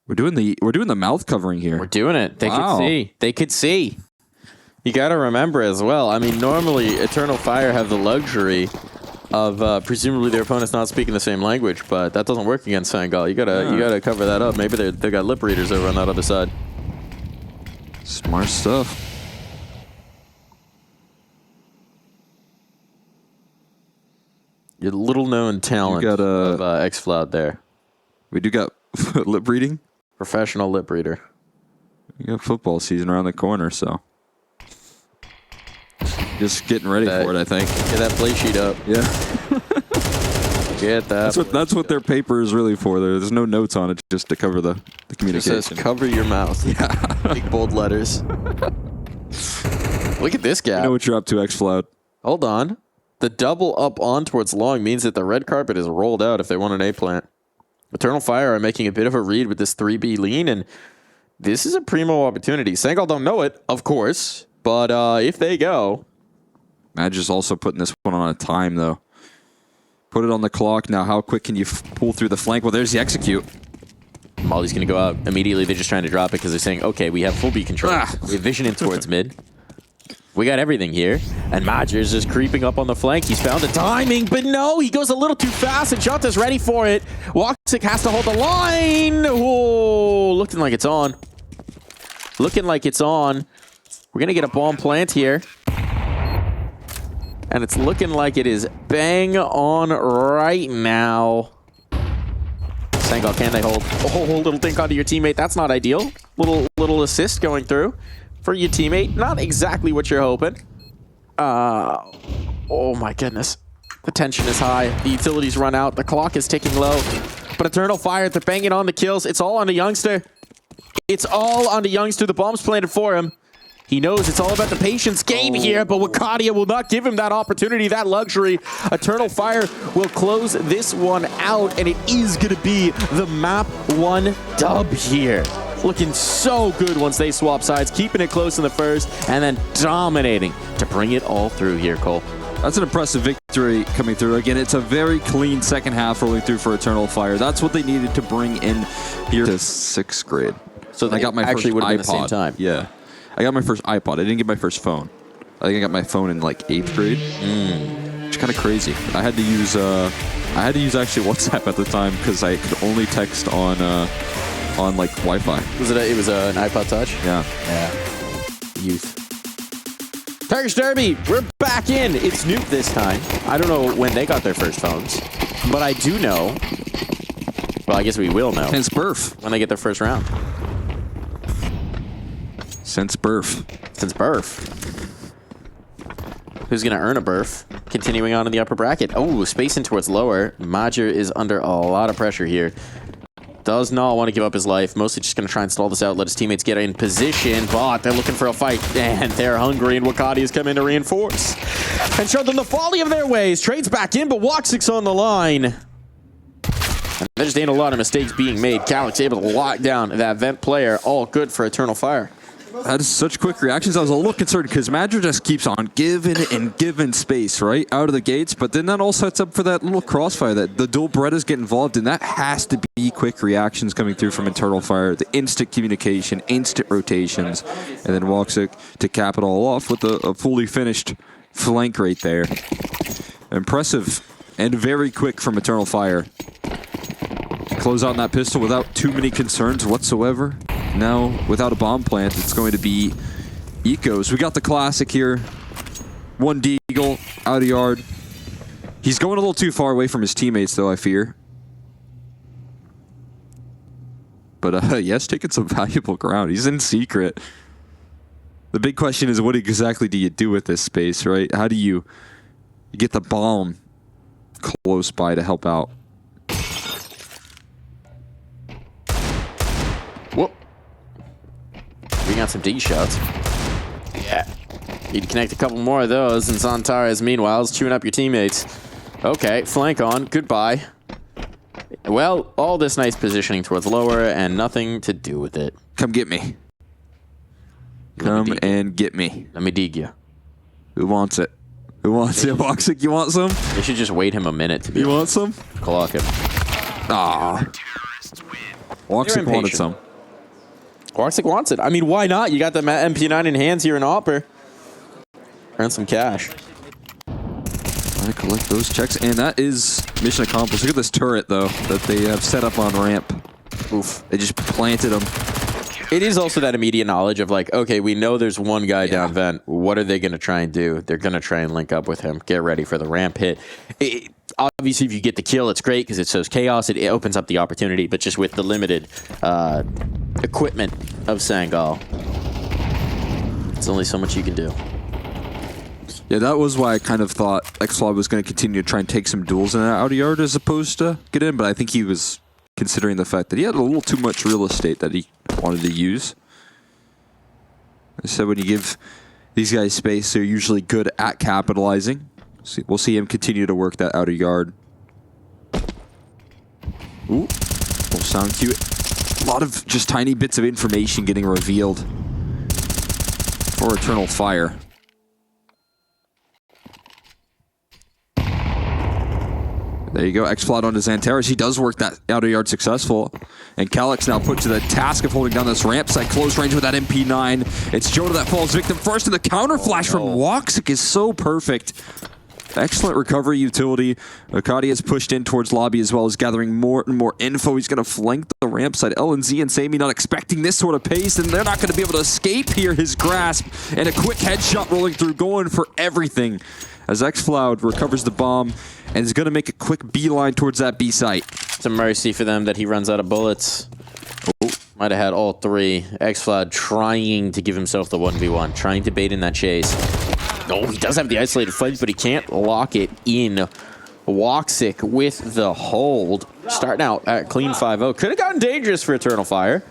We're doing the mouth covering here. We're doing it. They could see. They could see. You got to remember as well. I mean, normally Eternal Fire have the luxury of presumably their opponent's not speaking the same language, but that doesn't work against Sangal. You gotta cover that up. Maybe they got lip readers over on that other side. Smart stuff. Your little known talent got, of xFloud there. We do got lip reading. Professional lip reader. We got football season around the corner, so just getting ready for it, I think. Get that play sheet up. Yeah. Get that. That's what their paper is really for. There's no notes on it, just to cover the communication. It says cover your mouth. Yeah. Big bold letters. Look at this guy. I know what you're up to, xFloud. Hold on. The double up on towards long means that the red carpet is rolled out if they want an A plant. Eternal Fire are making a bit of a read with this 3B lean, and this is a primo opportunity. Sangal don't know it, of course, but if they go... Madger's also putting this one on a time, though. Put it on the clock. Now, how quick can you pull through the flank? Well, there's the execute. Molly's going to go out immediately. They're just trying to drop it because they're saying, okay, we have full B control. We have vision in towards mid. We got everything here. And Madger's just creeping up on the flank. He's found the timing, but no, he goes a little too fast, and Jota's ready for it. Woxic has to hold the line. Whoa, looking like it's on. Looking like it's on. We're going to get a bomb plant here. And it's looking like it is bang on right now. Sangal, can they hold? Oh, little dink onto your teammate. That's not ideal. Little assist going through for your teammate. Not exactly what you're hoping. Oh my goodness. The tension is high. The utilities run out. The clock is ticking low. But Eternal Fire, they're banging on the kills. It's all on the youngster. It's all on the youngster. The bomb's planted for him. He knows it's all about the patience game here, but Wakadia will not give him that opportunity, that luxury. Eternal Fire will close this one out, and it is going to be the map 1 dub here. looking so good once they swap sides, keeping it close in the first, and then dominating to bring it all through here, Cole. That's an impressive victory coming through. Again, it's a very clean second half rolling through for Eternal Fire. That's what they needed to bring in here to 6th grade. So I got my actually first would have iPod. been the same time. Yeah. I got my first iPod. I didn't get my first phone. I think I got my phone in like 8th grade. Which is kind of crazy. I had to use actually WhatsApp at the time because I could only text on like Wi-Fi. It was an iPod Touch? Yeah. Youth. Turkish Derby, we're back in. It's Nuke this time. I don't know when they got their first phones, but I do know. Well, I guess we will know. Since birth. When they get their first round. Since birth. Since birth. Who's going to earn a berth? Continuing on in the upper bracket. Oh, spacing towards lower. Major is under a lot of pressure here. Does not want to give up his life. Mostly just going to try and stall this out, let his teammates get in position, but they're looking for a fight, and they're hungry, and Wakati has come in to reinforce and show them the folly of their ways. Trades back in, but Woxic's on the line. And there just ain't a lot of mistakes being made. Calyx able to lock down that vent player. All good for Eternal Fire. That is such quick reactions. I was a little concerned because Madra just keeps on giving and giving space, right, out of the gates. But then that all sets up for that little crossfire that the dual Berettas get involved in. That has to be quick reactions coming through from Eternal Fire. The instant communication, instant rotations. And then Woxic to cap it all off with a fully finished flank right there. Impressive and very quick from Eternal Fire. Close out in that pistol without too many concerns whatsoever. Now, without a bomb plant, it's going to be Ecos. We got the classic here. One Deagle, out of yard. He's going a little too far away from his teammates, though, I fear. But, yes, taking some valuable ground. He's in secret. The big question is, what exactly do you do with this space, right? How do you get the bomb close by to help out? Whoop. We got some D shots. Yeah. Need to connect a couple more of those, and Zantares, meanwhile, is chewing up your teammates. Okay, flank on. Goodbye. Well, all this nice positioning towards lower, and nothing to do with it. Come get me. Come and get me. Let me dig you. Who wants it? Who wants it? Woxic, you want some? They should just wait him a minute to be You want some? Clock him. Ah. Woxic wanted some. Woxic wants it. I mean, why not? You got the MP9 in hands here in Opper. Earn some cash. I collect those checks, and that is mission accomplished. Look at this turret, though, that they have set up on ramp. Oof. They just planted them. It is also that immediate knowledge of like, okay, we know there's one guy down vent. What are they going to try and do? They're going to try and link up with him. Get ready for the ramp hit. Obviously, if you get the kill, it's great because it shows chaos. It opens up the opportunity, but just with the limited equipment of Sangal, it's only so much you can do. Yeah, that was why I kind of thought Xflod was going to continue to try and take some duels in that outer yard as opposed to get in, but I think he was considering the fact that he had a little too much real estate that he wanted to use. I said when you give these guys space, they're usually good at capitalizing. We'll see him continue to work that outer yard. Ooh, little sound cue. A lot of just tiny bits of information getting revealed for Eternal Fire. There you go, Xflod onto Zantares. He does work that outer yard successful. And Calyx now put to the task of holding down this ramp side. Close range with that MP9. It's Jota that falls victim first, and the counter flash from Woxic is so perfect. Excellent recovery utility. Akadi has pushed in towards lobby as well as gathering more and more info. He's going to flank the ramp side. LNZ and Sammy not expecting this sort of pace, and they're not going to be able to escape here. His grasp and a quick headshot rolling through, going for everything. As Xflod recovers the bomb and is going to make a quick beeline towards that B site. It's a mercy for them that he runs out of bullets. Oh, might have had all three. Xflod trying to give himself the 1v1, trying to bait in that chase. No, he does have the isolated flank, but he can't lock it in. Woxic with the hold. Starting out at clean 5-0. Could have gotten dangerous for Eternal Fire.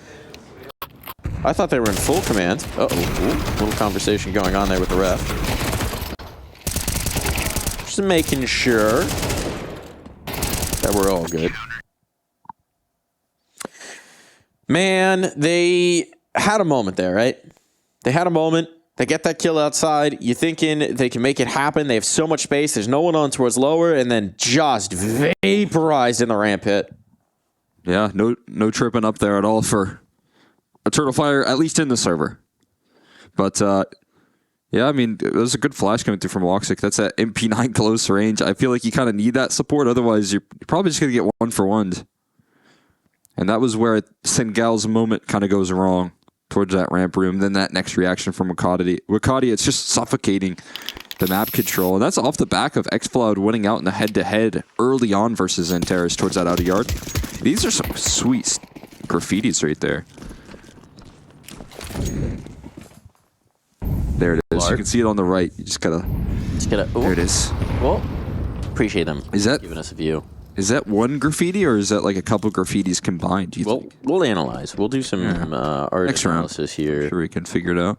I thought they were in full command. Uh-oh. Little conversation going on there with the ref. Just making sure that we're all good. Man, they had a moment there, right? They had a moment. They get that kill outside. You're thinking they can make it happen. They have so much space. There's no one on towards lower, and then just vaporized in the ramp hit. Yeah, no tripping up there at all for a Turtle Fire, at least in the server. But, yeah, I mean, it was a good flash coming through from Woxic. That's at MP9 close range. I feel like you kind of need that support. Otherwise, you're probably just going to get 1-for-1'd. And that was where Sangal's moment kind of goes wrong towards that ramp room. Then that next reaction from Wakati. Wakati, it's just suffocating the map control. And that's off the back of xFloud winning out in the head-to-head early on versus Antares towards that outer yard. These are some sweet graffitis right there. There it is. You can see it on the right. You just gotta... There it is. Well, appreciate them giving us a view. Is that one graffiti, or is that like a couple graffitis combined, do you think? We'll analyze. We'll do some art analysis here. I'm sure we can figure it out.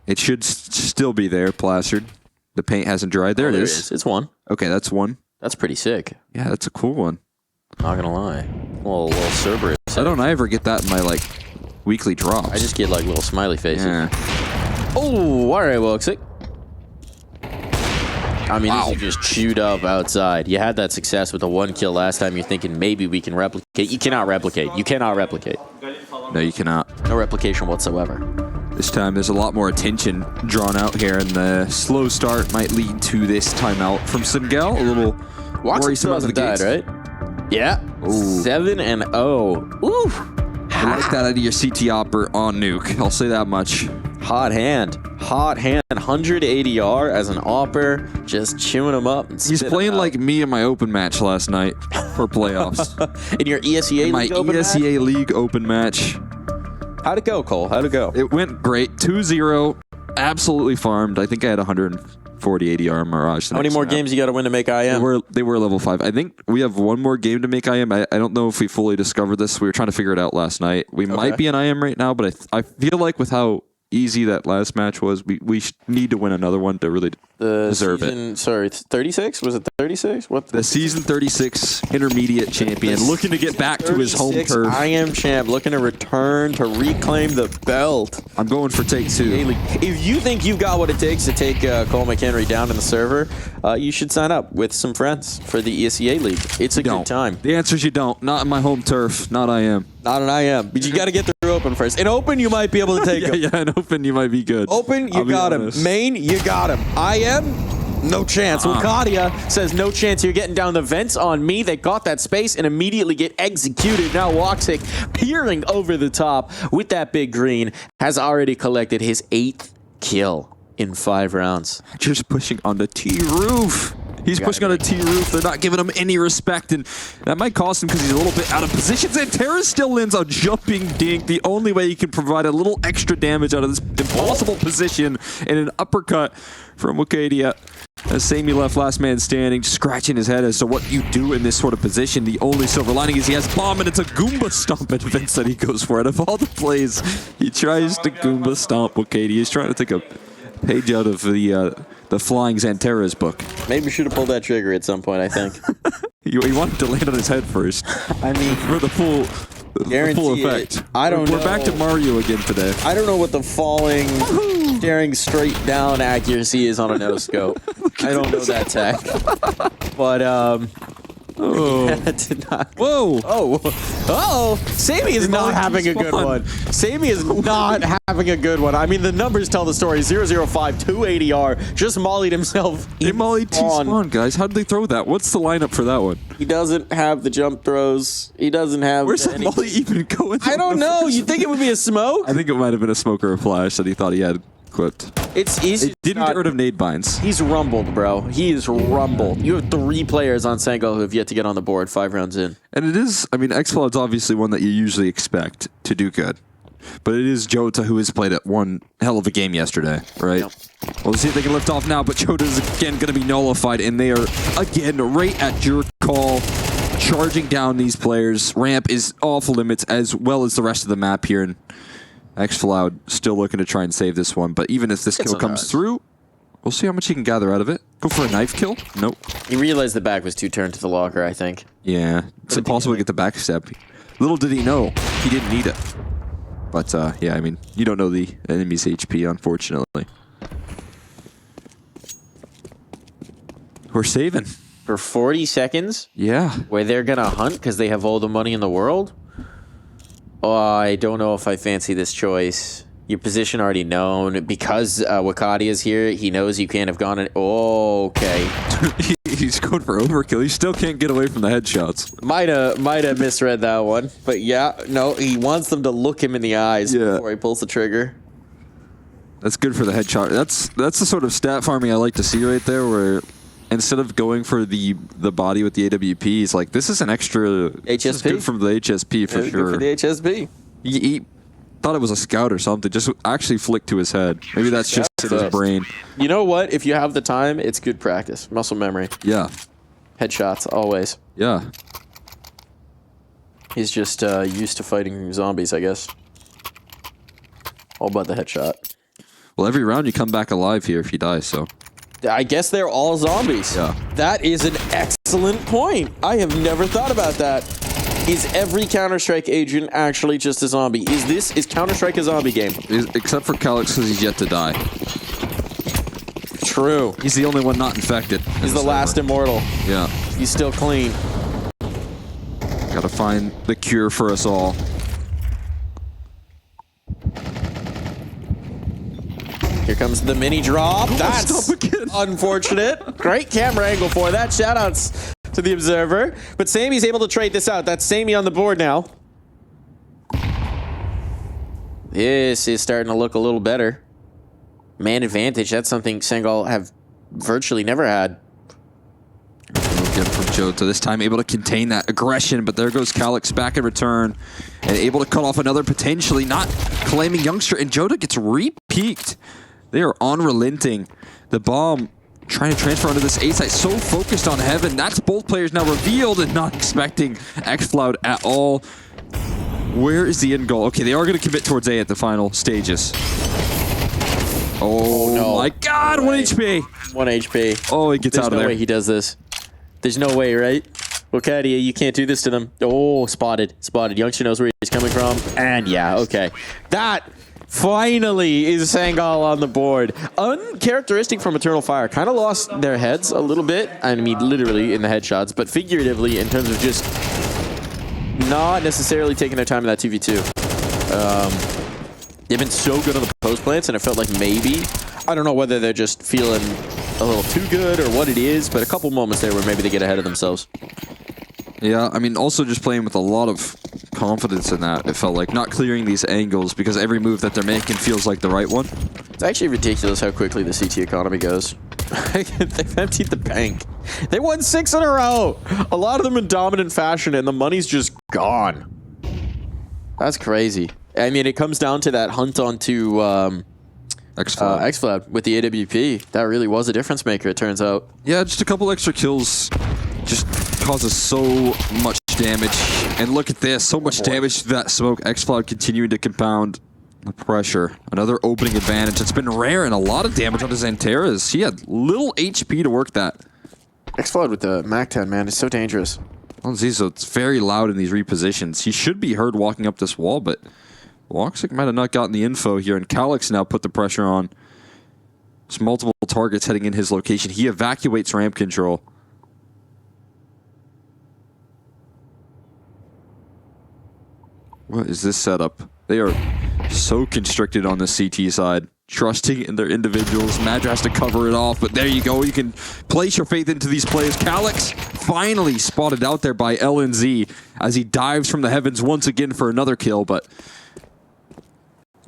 It should still be there, plastered. The paint hasn't dried. There it is. It's one. Okay, that's one. That's pretty sick. Yeah, that's a cool one. Not gonna lie. A little Cerberus. I don't ever get that in my, like, weekly drops. I just get, like, little smiley faces. Yeah. Oh, all right, Woxic. I mean, Wow. These are just chewed up outside. You had that success with the 1 kill last time. You're thinking maybe we can replicate. You cannot replicate. You cannot replicate. No, you cannot. No replication whatsoever. This time there's a lot more attention drawn out here, and the slow start might lead to this timeout from Sangal. A little worrisome out of the died, gates. right? Yeah. Ooh. 7-0. Ooh. I like that out of your CT Opper on Nuke. I'll say that much. Hot hand. Hot hand. 100 ADR as an Opper. Just chewing him up. And He's playing like me in my open match last night for playoffs. In your ESEA My League open ESEA match? League open match. How'd it go, Cole? How'd it go? It went great. 2-0. Absolutely farmed. I think I had 140 ADR Mirage. How many more games you got to win to make IM? They were level 5. I think we have one more game to make IM. I don't know if we fully discovered this. We were trying to figure it out last night. We might be in IM right now, but I feel like with how easy that last match was, we need to win another one to really deserve it. Sorry, 36? Was it 36? What? The season 36 intermediate champion looking to get back to his home turf. IM champ looking to return to reclaim the belt. I'm going for take 2. If you think you've got what it takes to take Cole McHenry down in the server, you should sign up with some friends for the ESEA League. It's a good time. The answer is you don't. Not in my home turf. Not IM. Not an IM. But you got to get through open first. In open, you might be able to take him. Yeah, in open, you might be good. Open, you got him. Main, you got him. IM, no chance. Wakadia says no chance. You're getting down the vents on me. They got that space and immediately get executed. Now Woxic, peering over the top with that big green, has already collected his 8th kill in 5 rounds. Just pushing on the T roof. He's pushing on a T roof. They're not giving him any respect, and that might cost him because he's a little bit out of position. Xantares still lands a jumping dink. The only way he can provide a little extra damage out of this impossible position, and an uppercut from Wikidia. As Sammy left last man standing, scratching his head as to what you do in this sort of position. The only silver lining is he has bomb, and it's a Goomba stomp at Vince that he goes for. Out of all the plays, he tries to Goomba stomp Wikidia. He's trying to take a page out of the Flying Xantares book. Maybe we should have pulled that trigger at some point, I think. He wanted to land on his head first. I mean, for the full effect. I don't know. We're back to Mario again today. I don't know what the falling, staring straight down accuracy is on a no-scope. I don't know that tech. But, Oh. yeah, did not. Whoa. Oh, Sammy is not having a good one. Sammy is not having a good one. I mean, the numbers tell the story. 005, 280R, just mollied himself. They mollied T-spawn, guys. How did they throw that? What's the lineup for that one? He doesn't have the jump throws. He doesn't have. Where's that molly even going? I don't know. You think it would be a smoke? I think it might have been a smoke or a flash that he thought he had clipped. It's easy. It didn't get rid of nade binds. He's rumbled, bro. He is rumbled. You have 3 players on Sangal who have yet to get on the board 5 rounds in. And it is, I mean, xFloud's obviously one that you usually expect to do good. But it is Jota who has played at one hell of a game yesterday, right? Yep. We'll see if they can lift off now, but Jota is again going to be nullified, and they are, again, right at your call, charging down these players. Ramp is off limits, as well as the rest of the map here, and xFloud still looking to try and save this one, but even if this kill comes through, we'll see how much he can gather out of it. Go for a knife kill? Nope. He realized the back was too turned to the locker, I think. Yeah, it's impossible to get the backstep. Little did he know, he didn't need it. But yeah, I mean, you don't know the enemy's HP, unfortunately. We're saving. For 40 seconds? Yeah. Where they're going to hunt because they have all the money in the world? Oh, I don't know if I fancy this choice. Your position already known. Because Wakati is here, he knows you can't have gone in. Oh, okay. He's going for overkill. He still can't get away from the headshots. Might have misread that one. But yeah, no, he wants them to look him in the eyes before he pulls the trigger. That's good for the headshot. That's the sort of stat farming I like to see right there, where instead of going for the body with the AWP, he's like, this is an extra HSP. This is good from the HSP for sure. Good for the HSP. He thought it was a scout or something. Just actually flicked to his head. Maybe that's just in his brain. You know what? If you have the time, it's good practice. Muscle memory. Yeah. Headshots, always. Yeah. He's just used to fighting zombies, I guess. All about the headshot. Well, every round you come back alive here if you die, so. I guess they're all zombies. Yeah. That is an excellent point. I have never thought about that. Is every Counter-Strike agent actually just a zombie? Is Counter-Strike a zombie game? Except for Calyx, because he's yet to die. True. He's the only one not infected. He's the last immortal. Yeah. He's still clean. Gotta find the cure for us all. Here comes the mini drop. That's unfortunate. Great camera angle for that. Shoutouts to the Observer. But Sammy's able to trade this out. That's Sammy on the board now. This is starting to look a little better. Man advantage. That's something Sangal have virtually never had. Good from Jota. This time able to contain that aggression, but there goes Calyx back in return. And able to cut off another potentially not claiming youngster. And Jota gets re-peaked. They are unrelenting. The bomb trying to transfer onto this A site, so focused on Heaven. That's both players now revealed and not expecting Xfloud at all. Where is the end goal? Okay, they are going to commit towards A at the final stages. Oh no. My God, no 1 HP. 1 HP. Oh, he gets out of there. There's no way he does this. There's no way, right? Okadia, you can't do this to them. Oh, spotted. Spotted. Youngster knows where he's coming from. And yeah, okay. That finally is Sangal on the board. Uncharacteristic from Eternal Fire. Kind of lost their heads a little bit. I mean, literally in the headshots, but figuratively in terms of just not necessarily taking their time in that 2v2. They've been so good on the post plants, and it felt like maybe, I don't know whether they're just feeling a little too good or what it is, but a couple moments there where maybe they get ahead of themselves. Yeah, I mean, also just playing with a lot of confidence in that. It felt like not clearing these angles because every move that they're making feels like the right one. It's actually ridiculous how quickly the CT economy goes. They've emptied the bank. They won 6 in a row. A lot of them in dominant fashion, and the money's just gone. That's crazy. I mean, it comes down to that hunt onto Xfloud with the AWP. That really was a difference maker, it turns out. Yeah, just a couple extra kills just causes so much damage. And look at this, so much damage to that smoke. Xfloud continuing to compound the pressure. Another opening advantage. It's been rare and a lot of damage onto Xanteras. He had little HP to work that. Xfloud with the MAC-10, man, it's so dangerous. Well, see, so it's very loud in these repositions. He should be heard walking up this wall, but Woxic might have not gotten the info here, and Calyx now put the pressure on. There's multiple targets heading in his location. He evacuates ramp control. What is this setup? They are so constricted on the CT side, trusting in their individuals. Madra has to cover it off, but there you go. You can place your faith into these players. Calyx finally spotted out there by LNZ as he dives from the heavens once again for another kill, but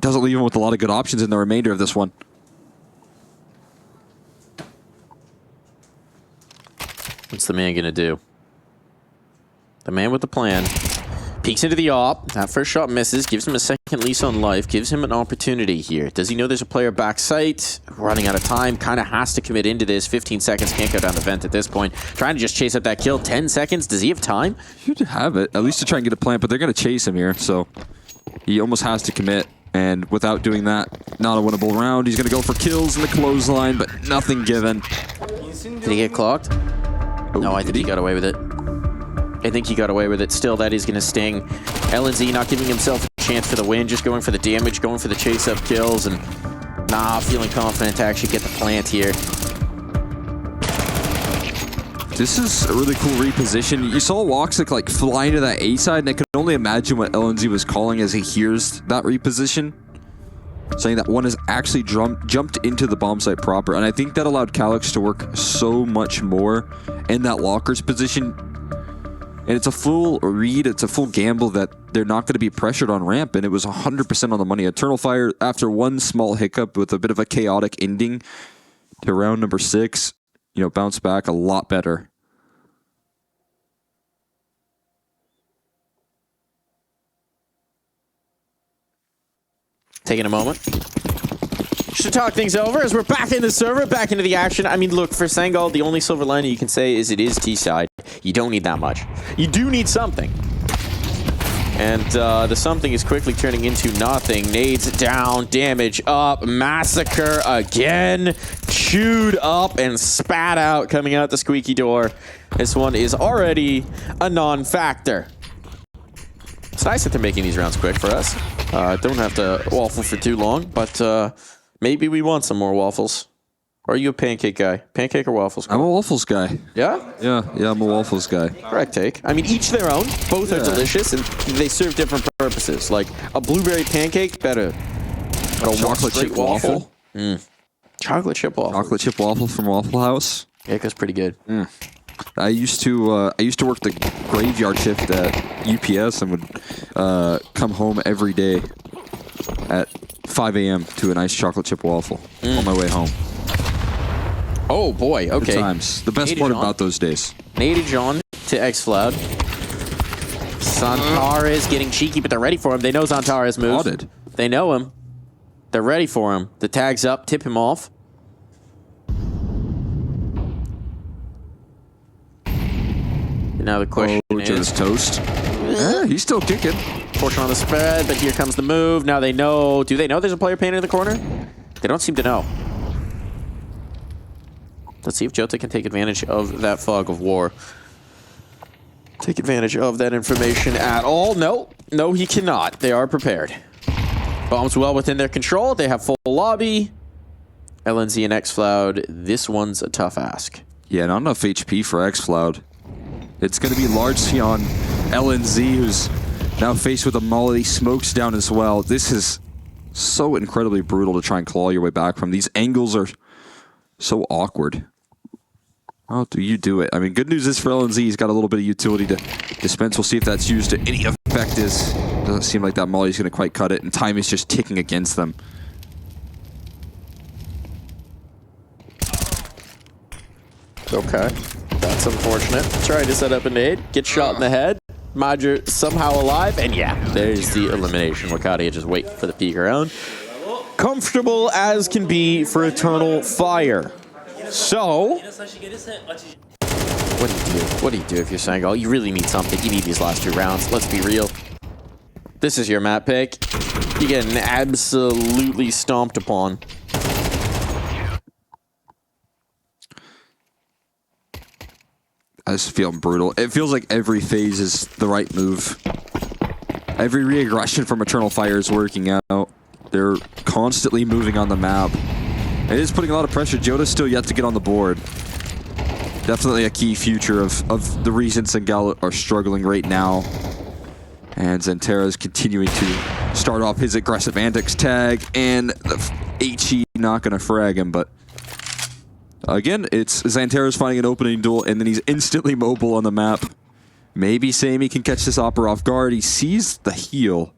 doesn't leave him with a lot of good options in the remainder of this one. What's the man gonna do? The man with the plan. Peeks into the op. That first shot misses. Gives him a second lease on life. Gives him an opportunity here. Does he know there's a player back site? Running out of time. Kind of has to commit into this. 15 seconds. Can't go down the vent at this point. Trying to just chase up that kill. 10 seconds. Does he have time? Should have it. At least to try and get a plant, but they're going to chase him here. So he almost has to commit. And without doing that, not a winnable round. He's going to go for kills in the clothesline, but nothing given. Did he get clocked? No, I think he got away with it. I think he got away with it. Still, that is going to sting. LNZ not giving himself a chance for the win, just going for the damage, going for the chase-up kills, and feeling confident to actually get the plant here. This is a really cool reposition. You saw Woxic like fly into that A side, and I could only imagine what LNZ was calling as he hears that reposition. Saying that one has actually jumped into the bomb site proper. And I think that allowed Calyx to work so much more in that Locker's position. And it's a full read, it's a full gamble that they're not going to be pressured on ramp. And it was 100% on the money. Eternal Fire, after one small hiccup with a bit of a chaotic ending to round number 6, you know, bounce back a lot better. Taking a moment just to talk things over as we're back in the server, back into the action. I mean, look, for Sangal, the only silver lining you can say is it is T-side. You don't need that much. You do need something. And the something is quickly turning into nothing. Nades down, damage up, massacre again. Chewed up and spat out coming out the squeaky door. This one is already a non-factor. It's nice that they're making these rounds quick for us. Don't have to waffle for too long, but maybe we want some more waffles. Or are you a pancake guy? Pancake or waffles? I'm a waffles guy. Yeah? Yeah, I'm a waffles guy. Correct take. I mean, each their own. Both are delicious, and they serve different purposes. Like, a blueberry pancake, better. A chocolate chip waffle. Chocolate chip waffle. Chocolate chip waffle from Waffle House. Yeah, it goes pretty good. I used to work the graveyard shift at UPS and would come home every day at 5 a.m. to a nice chocolate chip waffle on my way home. Oh boy, okay. Good times. The best part about those days. Naded John to X-Cloud. Zantares getting cheeky, but they're ready for him. They know Zantares moves. Spotted. They know him. They're ready for him. The tag's up, tip him off. And now the question is... toast. Yeah, he's still kicking. Portion on the spread, but here comes the move. Now they know. Do they know there's a player painted in the corner? They don't seem to know. Let's see if Jota can take advantage of that fog of war. Take advantage of that information at all. No, he cannot. They are prepared. Bombs well within their control. They have full lobby. LNZ and X-Cloud. This one's a tough ask. Yeah, not enough HP for X-Cloud. It's going to be largely on LNZ, who's now faced with a Molly. Smokes down as well. This is so incredibly brutal to try and claw your way back from. These angles are so awkward. How do you do it? I mean, good news is for LNZ, he's got a little bit of utility to dispense. We'll see if that's used to any effect. Doesn't seem like that Molly's going to quite cut it, and time is just ticking against them. Okay. That's unfortunate. Trying to set up a nade. Get shot in the head. Madger somehow alive. And yeah, there's the elimination. Wakadia just waiting for the peek around. Comfortable as can be for Eternal Fire. So, what do you do? What do you do if you're Sangal? You really need something. You need these last 2 rounds. Let's be real. This is your map pick. You're getting absolutely stomped upon. I just feel brutal. It feels like every phase is the right move. Every re-aggression from Eternal Fire is working out. They're constantly moving on the map. It is putting a lot of pressure. Jota's still yet to get on the board. Definitely a key future of the reason Sangal are struggling right now. And Zantera is continuing to start off his aggressive antics tag, and the HE not going to frag him, but again, it's Zantera's finding an opening duel, and then he's instantly mobile on the map. Maybe Sammy can catch this Opera off guard. He sees the heal.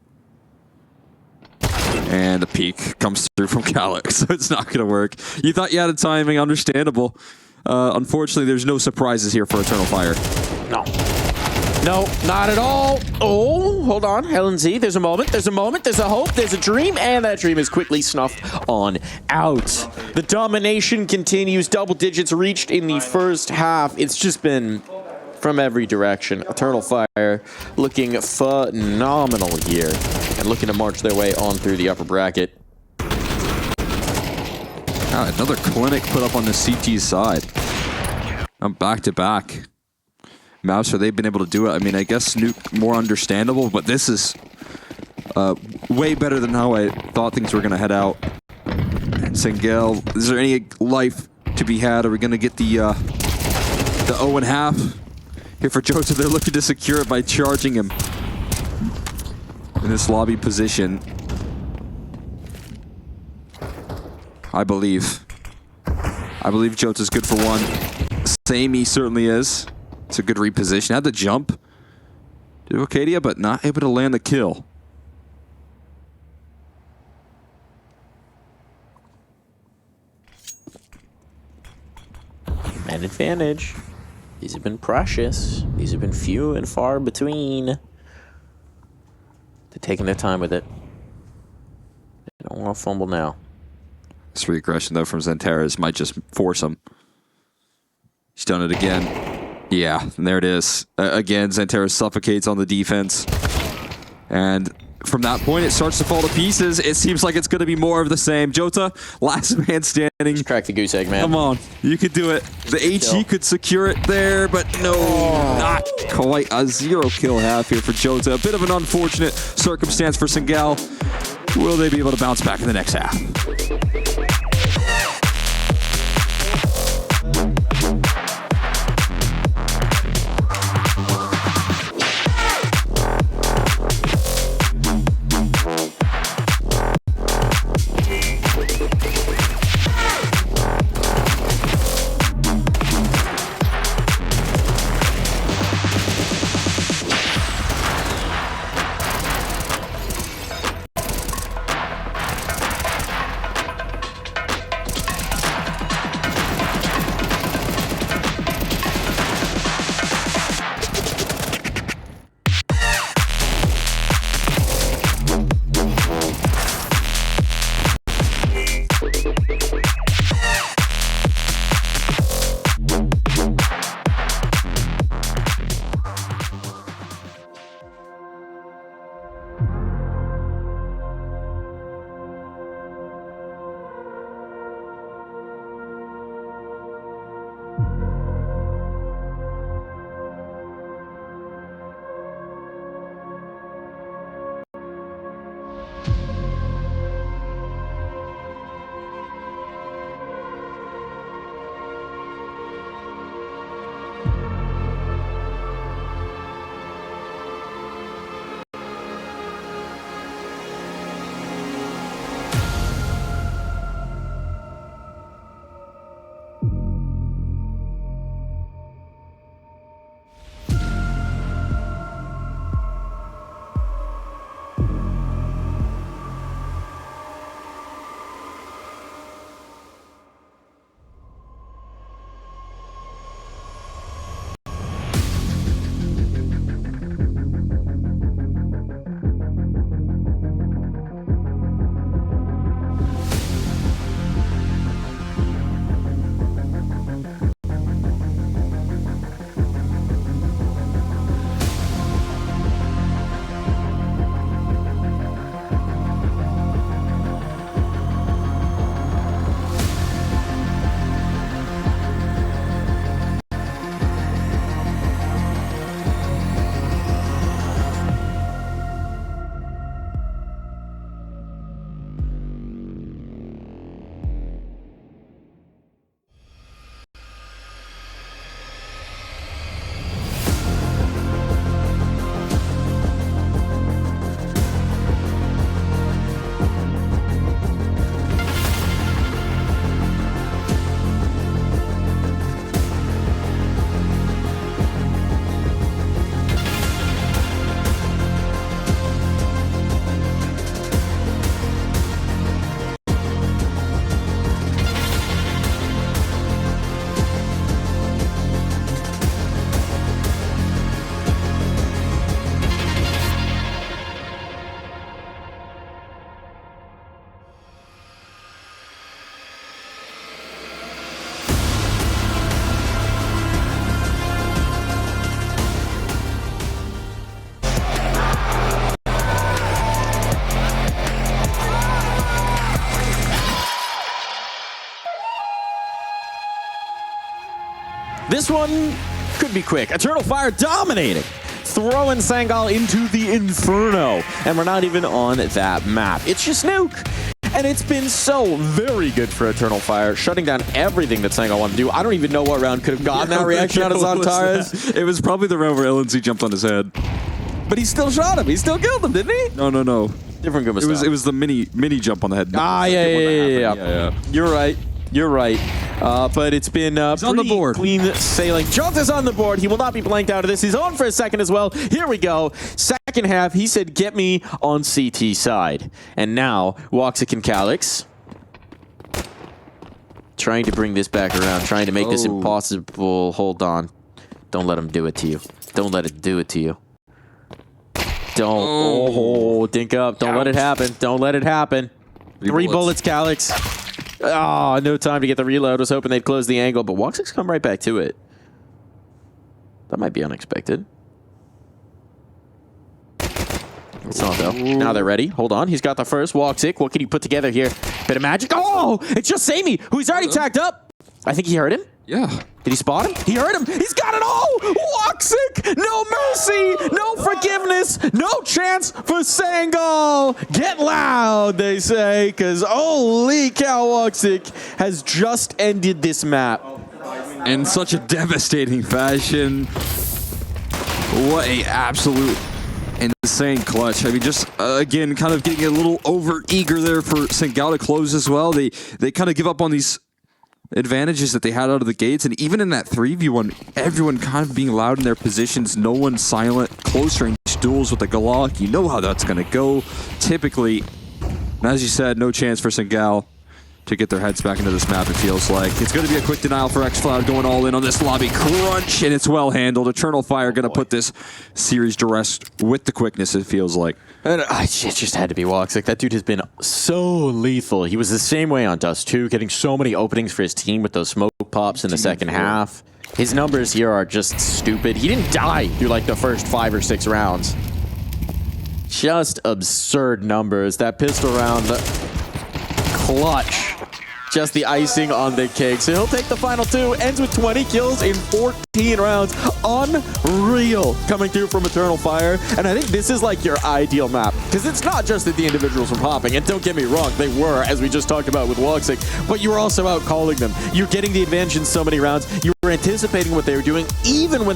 And the peek comes through from Calyx, so it's not going to work. You thought you had a timing, understandable. Unfortunately, there's no surprises here for Eternal Fire. No. No, not at all. Oh, hold on. LNZ, there's a moment, there's a hope, there's a dream, and that dream is quickly snuffed on out. The domination continues. Double digits reached in the first half. It's just been from every direction. Eternal Fire looking phenomenal here and looking to march their way on through the upper bracket. Another clinic put up on the CT side. I'm back to back. maps where they've been able to do it. I mean, I guess Nuke more understandable, but this is way better than how I thought things were going to head out. And Sangal, is there any life to be had? Are we going to get the 0.5 here for Jota? They're looking to secure it by charging him in this lobby position. I believe Jota's good for one. Samey certainly is. It's a good reposition. Had the jump to Acadia, but not able to land the kill. Man advantage. These have been precious. These have been few and far between. They're taking their time with it. They don't want to fumble now. This reaggression, though, from Xantares might just force him. He's done it again. Yeah, and there it is. Again, Xantares suffocates on the defense. And from that point, it starts to fall to pieces. It seems like it's going to be more of the same. Jota, last man standing. Just crack the goose egg, man. Come on, you could do it. The HE could secure it there, but no, not quite. A 0 kill half here for Jota. A bit of an unfortunate circumstance for Sangal. Will they be able to bounce back in the next half? This one Could be quick. Eternal Fire dominating. Throwing Sangal into the Inferno. And we're not even on that map. It's just Nuke. And it's been so very good for Eternal Fire, shutting down everything that Sangal wanted to do. I don't even know what round could have gotten that reaction out of Zantares. It was probably the round where LNC jumped on his head. But he still shot him. He still killed him, didn't he? No. Different good It was the mini jump on the head. Yeah. You're right. But it's been on the board. Clean sailing. Jont is on the board. He will not be blanked out of this. He's on for a second as well. Here we go. Second half, he said, get me on CT side. And now, Woxic and Calyx trying to bring this back around, trying to make this impossible. Hold on. Don't let him do it to you. Don't let it do it to you. Don't. Dink up. Don't let it happen. Don't let it happen. 3 bullets, Calyx. Oh, no time to get the reload. Was hoping they'd close the angle, but Woxic's come right back to it. That might be unexpected. It's not, though. Now they're ready. Hold on. He's got the first. Woxic. What can he put together here? Bit of magic. Oh! It's just Sammy, who he's already tagged up. I think he heard him. Yeah. Did he spot him? He heard him. He's got it all. Woxic. No mercy. No forgiveness. No chance for Sangal. Get loud, they say, because holy cow, Woxic has just ended this map. In such a devastating fashion. What a absolute insane clutch. I mean, just again, kind of getting a little over eager there for Sangal to close as well. They kind of give up on these advantages that they had out of the gates, and even in that 3v1, everyone kind of being loud in their positions, no one silent, close range duels with the Galak. You know how that's going to go. Typically, and as you said, no chance for Sangal to get their heads back into this map, it feels like. It's going to be a quick denial for xCloud going all in on this lobby. Crunch, and it's well handled. Eternal Fire going to put this series to rest with the quickness, it feels like. And it just had to be Woxic. That dude has been so lethal. He was the same way on Dust2, getting so many openings for his team with those smoke pops in the second half. His numbers here are just stupid. He didn't die through like the first 5 or 6 rounds. Just absurd numbers. That pistol round, clutch. Just the icing on the cake. So he'll take the final 2. Ends with 20 kills in 14 rounds. Unreal coming through from Eternal Fire. And I think this is like your ideal map. Because it's not just that the individuals were popping. And don't get me wrong, they were, as we just talked about with Woxic. But you were also out calling them. You're getting the advantage in so many rounds. You were anticipating what they were doing, even when they